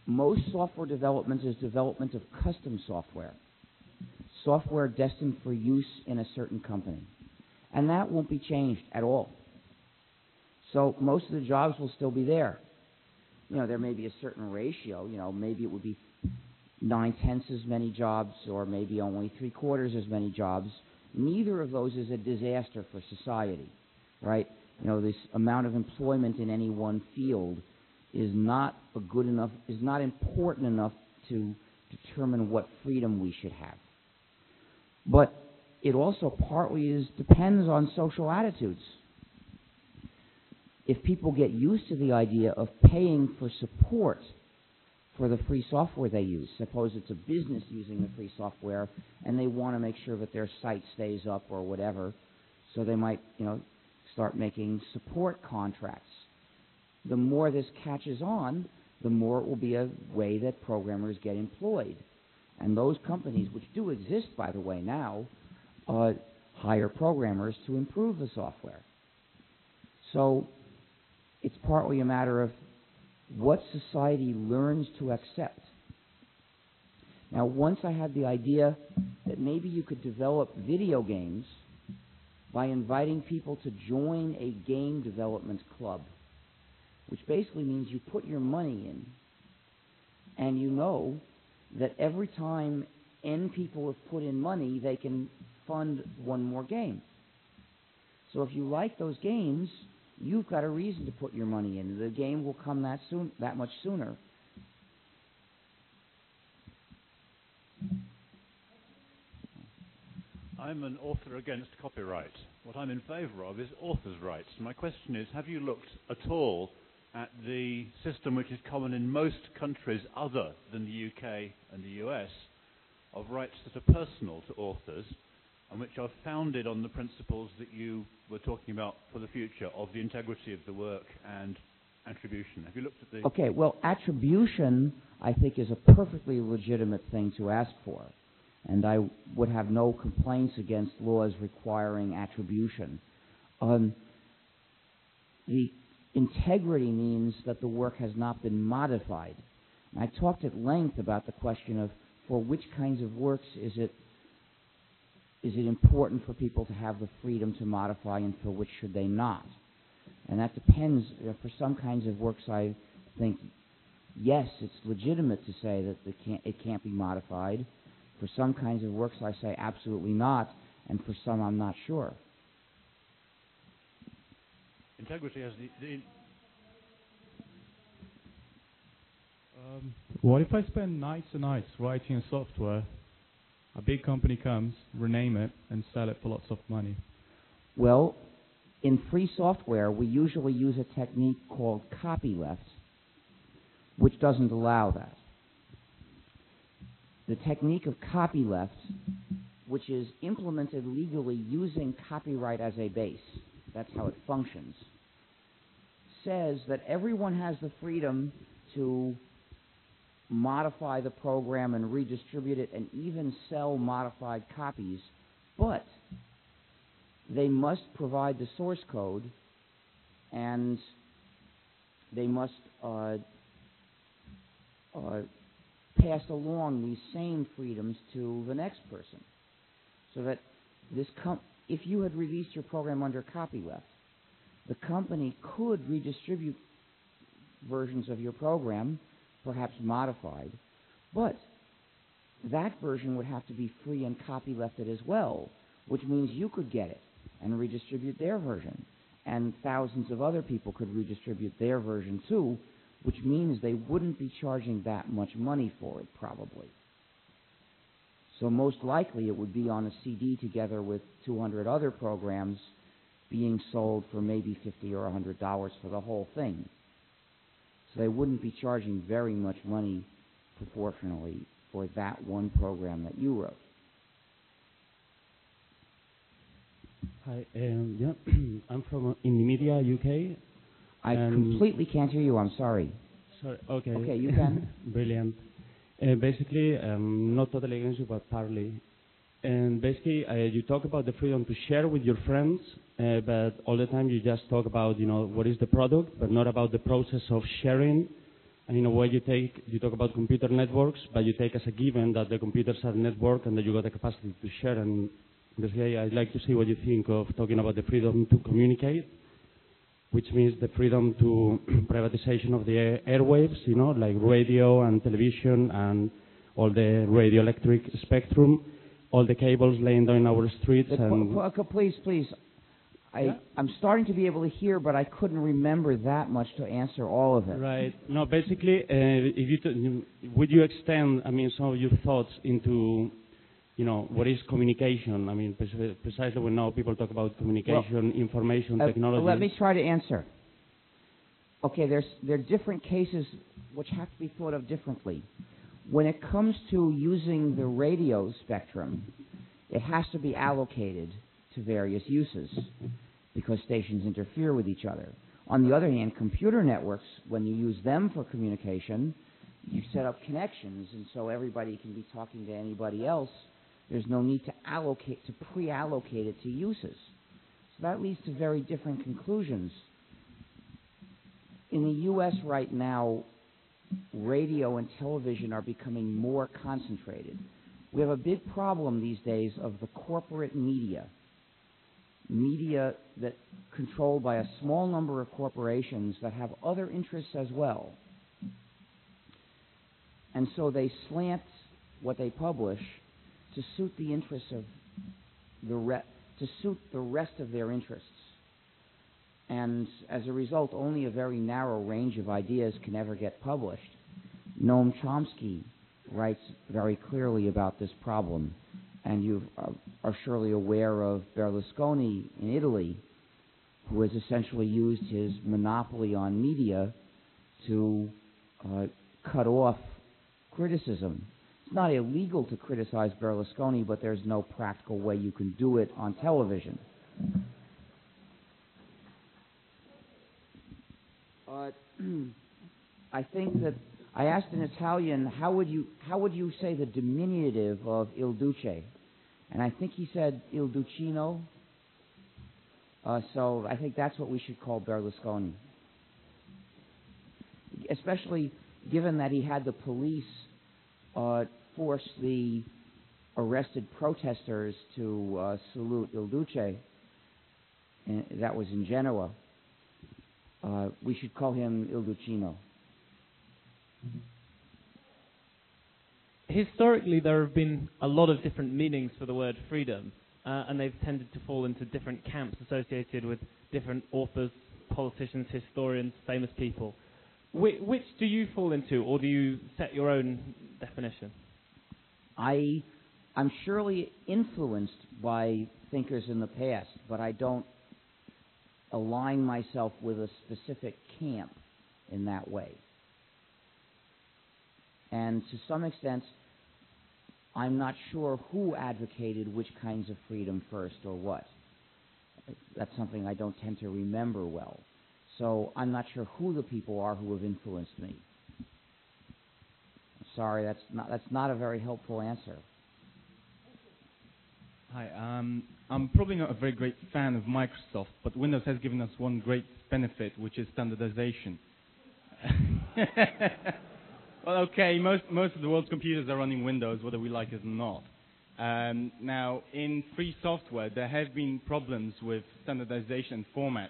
Most software development is development of custom software, software destined for use in a certain company. And that won't be changed at all. So most of the jobs will still be there. You know, there may be a certain ratio. You know, maybe it would be 9/10 as many jobs, or maybe only 3/4 as many jobs. Neither of those is a disaster for society, right? You know, this amount of employment in any one field is not important enough to determine what freedom we should have. But it also partly depends on social attitudes. If people get used to the idea of paying for support for the free software they use, suppose it's a business using the free software and they want to make sure that their site stays up or whatever, so they might, you know, start making support contracts. The more this catches on, the more it will be a way that programmers get employed. And those companies, which do exist, by the way, now, hire programmers to improve the software. So it's partly a matter of what society learns to accept. Now, once I had the idea that maybe you could develop video games by inviting people to join a game development club, which basically means you put your money in, and you know that every time N people have put in money, they can fund one more game. So if you like those games, you've got a reason to put your money in. The game will come that much sooner. I'm an author against copyright. What I'm in favour of is authors' rights. My question is, have you looked at all at the system which is common in most countries other than the UK and the US of rights that are personal to authors and which are founded on the principles that you were talking about for the future of the integrity of the work and attribution? Have you looked at the... Okay, well, attribution, I think, is a perfectly legitimate thing to ask for. And I would have no complaints against laws requiring attribution. The integrity means that the work has not been modified. And I talked at length about the question of for which kinds of works is it important for people to have the freedom to modify and for which should they not. And that depends. For some kinds of works, I think, yes, it's legitimate to say that it can't be modified. For some kinds of works, I say absolutely not, and for some, I'm not sure. Integrity has the What if I spend nights and nights writing software, a big company comes, rename it, and sell it for lots of money? Well, in free software, we usually use a technique called copyleft, which doesn't allow that. The technique of copyleft, which is implemented legally using copyright as a base, that's how it functions, says that everyone has the freedom to modify the program and redistribute it and even sell modified copies, but they must provide the source code and they must pass along these same freedoms to the next person. So that if you had released your program under copyleft, the company could redistribute versions of your program, perhaps modified, but that version would have to be free and copylefted as well, which means you could get it and redistribute their version, and thousands of other people could redistribute their version too, which means they wouldn't be charging that much money for it, probably. So most likely it would be on a CD together with 200 other programs being sold for maybe $50 or $100 for the whole thing. So they wouldn't be charging very much money proportionally for that one program that you wrote. Hi, yeah, I'm from Indymedia, UK. I completely can't hear you, I'm sorry. Sorry, okay. Okay, you can. Brilliant. Basically, not totally against you, but partly. And basically, you talk about the freedom to share with your friends, but all the time you just talk about, what is the product, but not about the process of sharing. And in a way, you talk about computer networks, but you take as a given that the computers are network and that you got the capacity to share. And basically, I'd like to see what you think of talking about the freedom to communicate, which means the freedom to privatization of the airwaves, like radio and television and all the radioelectric spectrum, all the cables laying down in our streets. Please. I'm starting to be able to hear, but I couldn't remember that much to answer all of it. Right. No, basically, would you extend, some of your thoughts into, what is communication? Precisely when now people talk about communication, information, technology. Let me try to answer. Okay, there are different cases which have to be thought of differently. When it comes to using the radio spectrum, it has to be allocated to various uses because stations interfere with each other. On the other hand, computer networks, when you use them for communication, you set up connections, and so everybody can be talking to anybody else. There's no need to pre-allocate it to uses. So that leads to very different conclusions. In the U.S. right now, radio and television are becoming more concentrated. We have a big problem these days of the corporate media that controlled by a small number of corporations that have other interests as well. And so they slant what they publish to suit the interests of to suit the rest of their interests. And as a result, only a very narrow range of ideas can ever get published. Noam Chomsky writes very clearly about this problem, and you are surely aware of Berlusconi in Italy, who has essentially used his monopoly on media to cut off criticism. It's not illegal to criticize Berlusconi, but there's no practical way you can do it on television. I think that I asked in Italian, how would you say the diminutive of Il Duce? And I think he said Il Ducino. So I think that's what we should call Berlusconi. Especially given that he had the police force the arrested protesters to salute Il Duce. And that was in Genoa. We should call him Il Ducino. Historically, there have been a lot of different meanings for the word freedom, and they've tended to fall into different camps associated with different authors, politicians, historians, famous people. Which do you fall into, or do you set your own definition? I'm surely influenced by thinkers in the past, but I don't align myself with a specific camp in that way. And to some extent, I'm not sure who advocated which kinds of freedom first or what. That's something I don't tend to remember well. So I'm not sure who the people are who have influenced me. Sorry, that's not a very helpful answer. Hi, I'm probably not a very great fan of Microsoft, but Windows has given us one great benefit, which is standardization. Well, okay, most of the world's computers are running Windows, whether we like it or not. Now, in free software, there have been problems with standardization formats,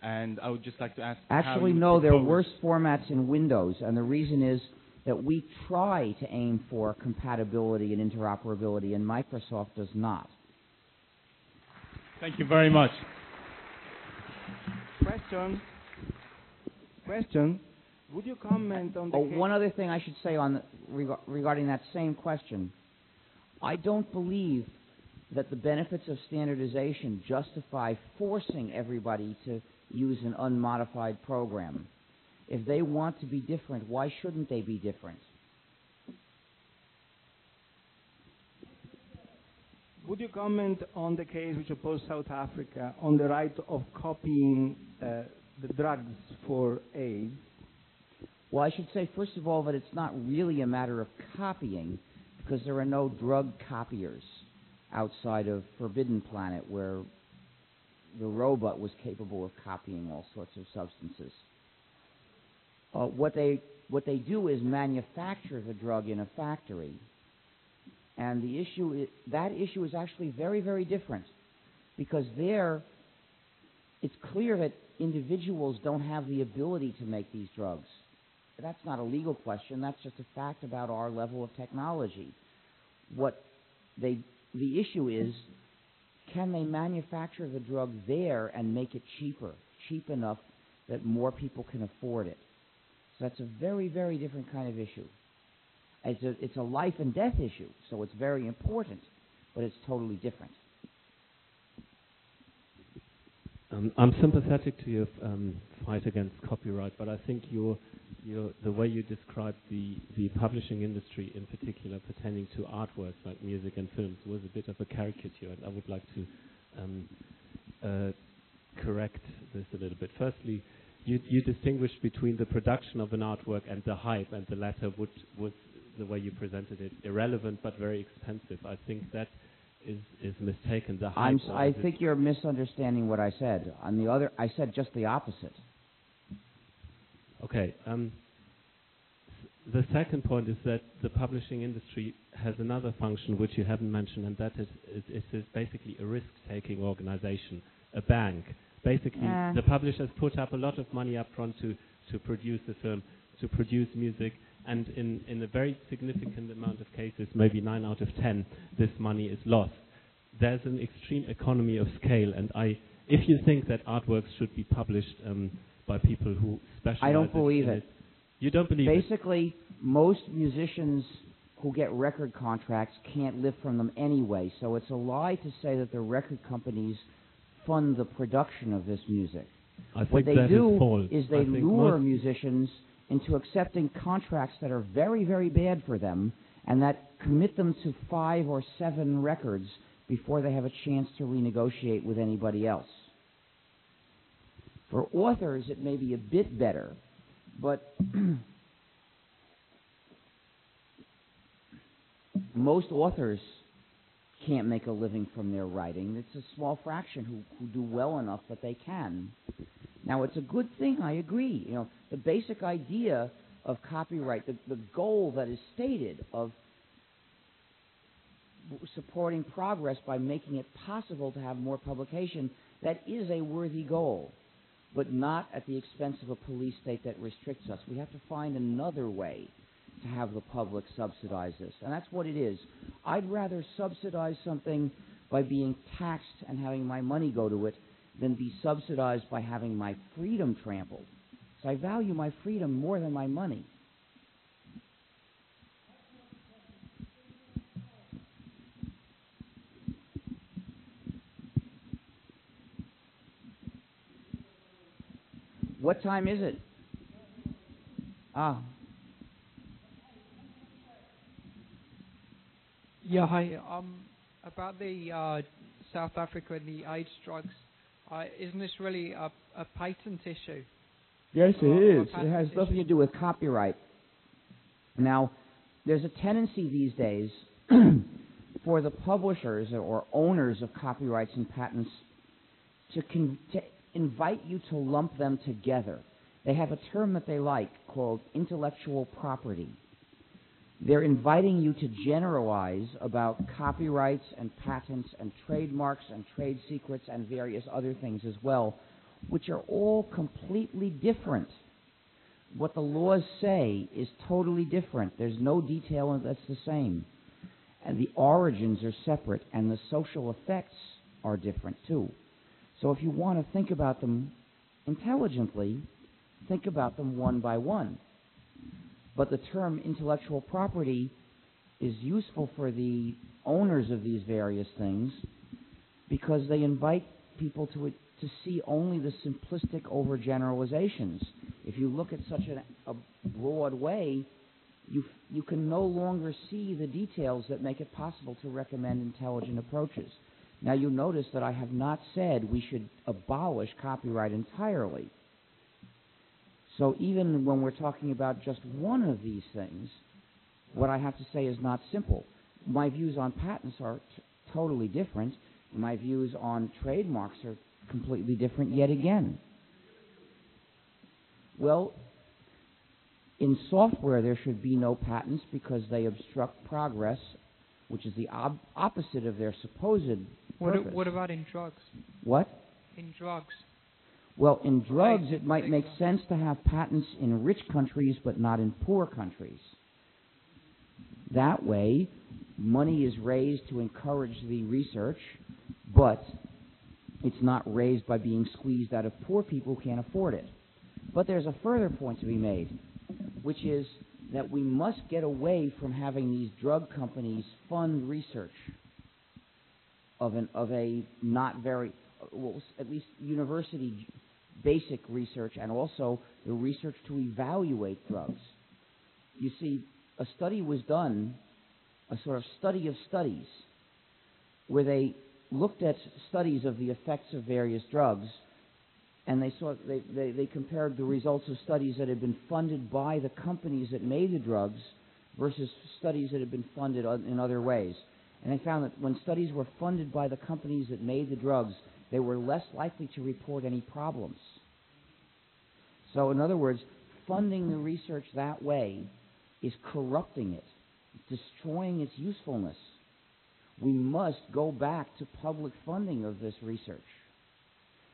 and I would just like to ask. Actually, no, there are worse formats in Windows, and the reason is that we try to aim for compatibility and interoperability, and Microsoft does not. Thank you very much. Question. Would you comment on the one other thing I should say regarding that same question. I don't believe that the benefits of standardization justify forcing everybody to use an unmodified program. If they want to be different, why shouldn't they be different? Would you comment on the case which opposed South Africa on the right of copying the drugs for AIDS? Well, I should say, first of all, that it's not really a matter of copying, because there are no drug copiers. outside of Forbidden Planet, where the robot was capable of copying all sorts of substances. What they do is manufacture the drug in a factory, and that issue is actually very, very different, because there it's clear that individuals don't have the ability to make these drugs. That's not a legal question. That's just a fact about our level of technology. The issue is, can they manufacture the drug there and make it cheap enough that more people can afford it? So that's a very, very different kind of issue. It's a life and death issue, so it's very important, but it's totally different. I'm sympathetic to your fight against copyright, but I think the way you described the publishing industry, in particular pertaining to artworks like music and films, was a bit of a caricature, and I would like to correct this a little bit. Firstly, you distinguished between the production of an artwork and the hype, and the latter was the way you presented it, irrelevant but very expensive. I think that is mistaken. The hype. I think you're misunderstanding what I said. I said just the opposite. Okay. The second point is that the publishing industry has another function which you haven't mentioned, and that is basically a risk-taking organization, a bank. Basically, the publishers put up a lot of money up front to produce the film, to produce music, and in a very significant amount of cases, maybe 9 out of 10, this money is lost. There's an extreme economy of scale, and if you think that artworks should be published by people who specialize I don't believe it. You don't believe it? Basically, most musicians who get record contracts can't live from them anyway, so it's a lie to say that the record companies fund the production of this music. What they do is they lure musicians into accepting contracts that are very, very bad for them, and that commit them to 5 or 7 records before they have a chance to renegotiate with anybody else. For authors, it may be a bit better, but most authors can't make a living from their writing. It's a small fraction who do well enough that they can. Now, it's a good thing, I agree. You know, the basic idea of copyright, the goal that is stated of supporting progress by making it possible to have more publication, that is a worthy goal, but not at the expense of a police state that restricts us. We have to find another way to have the public subsidize this, and that's what it is. I'd rather subsidize something by being taxed and having my money go to it than be subsidized by having my freedom trampled. So I value my freedom more than my money. What time is it? Yeah, hi. About the South Africa and the AIDS drugs, isn't this really a patent issue? Yes, it is. It has nothing to do with copyright. Now, there's a tendency these days for the publishers or owners of copyrights and patents to invite you to lump them together. They have a term that they like called intellectual property. They're inviting you to generalize about copyrights and patents and trademarks and trade secrets and various other things as well, which are all completely different. What the laws say is totally different. There's no detail that's the same. And the origins are separate, and the social effects are different too. So if you want to think about them intelligently, think about them one by one. But the term intellectual property is useful for the owners of these various things because they invite people to see only the simplistic overgeneralizations. If you look at such a broad way, you can no longer see the details that make it possible to recommend intelligent approaches. Now, you notice that I have not said we should abolish copyright entirely. So even when we're talking about just one of these things, what I have to say is not simple. My views on patents are totally different. My views on trademarks are completely different yet again. Well, in software there should be no patents because they obstruct progress, which is the opposite of their supposed purpose. What about in drugs? What? In drugs. Well, in drugs it might make sense to have patents in rich countries but not in poor countries. That way, money is raised to encourage the research, but it's not raised by being squeezed out of poor people who can't afford it. But there's a further point to be made, which is that we must get away from having these drug companies fund research of a not very, well, at least university basic research, and also the research to evaluate drugs. You see, a study was done, a sort of study of studies, where they looked at studies of the effects of various drugs, and they compared the results of studies that had been funded by the companies that made the drugs versus studies that had been funded in other ways. And they found that when studies were funded by the companies that made the drugs, they were less likely to report any problems. So, in other words, funding the research that way is corrupting it, destroying its usefulness. We must go back to public funding of this research.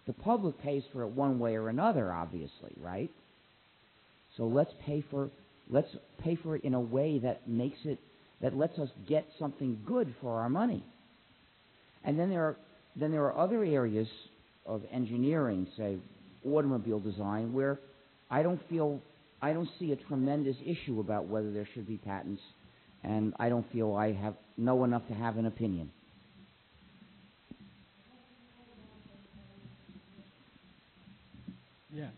The public pays for it one way or another, obviously, right? So let's pay for it in a way that lets us get something good for our money. And then there are other areas of engineering, say automobile design, where I don't see a tremendous issue about whether there should be patents, and I don't feel I know enough to have an opinion. Yeah,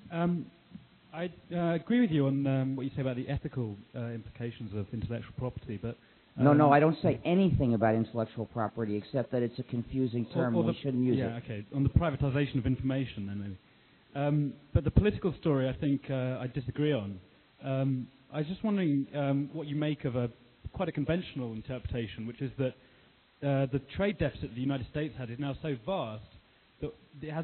I agree with you on what you say about the ethical implications of intellectual property, but No, I don't say anything about intellectual property except that it's a confusing term and we shouldn't use it. Yeah, okay. On the privatization of information, then maybe. But the political story, I think I disagree on. I was just wondering what you make of quite a conventional interpretation, which is that the trade deficit the United States had is now so vast that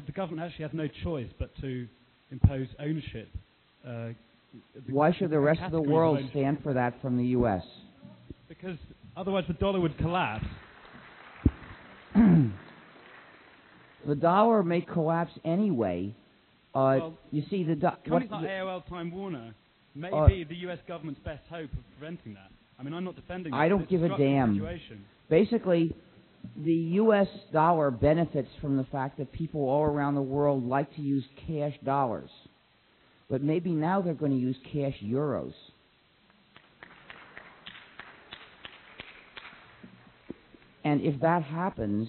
the government actually has no choice but to impose ownership. Why should the rest of the world stand for that from the U.S.? Because otherwise the dollar would collapse. The dollar may collapse anyway. Well, you see, companies like AOL, Time Warner may be the U.S. government's best hope of preventing that. I mean, I'm not defending that. I don't give a damn. Situation. Basically, the U.S. dollar benefits from the fact that people all around the world like to use cash dollars. But maybe now they're going to use cash euros. And if that happens,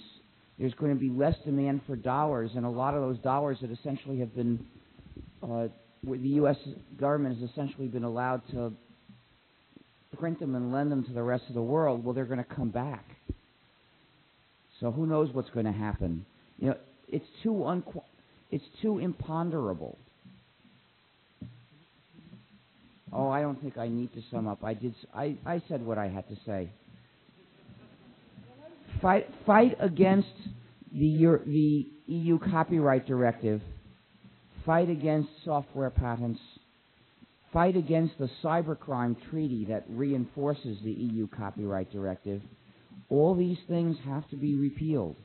there's going to be less demand for dollars, and a lot of those dollars that essentially have been, where the U.S. government has essentially been allowed to print them and lend them to the rest of the world, well, they're going to come back. So who knows what's going to happen? You know, it's too imponderable. Oh, I don't think I need to sum up. I said what I had to say. Fight against the EU copyright directive. Fight against software patents. Fight against the cybercrime treaty that reinforces the EU copyright directive. All these things have to be repealed.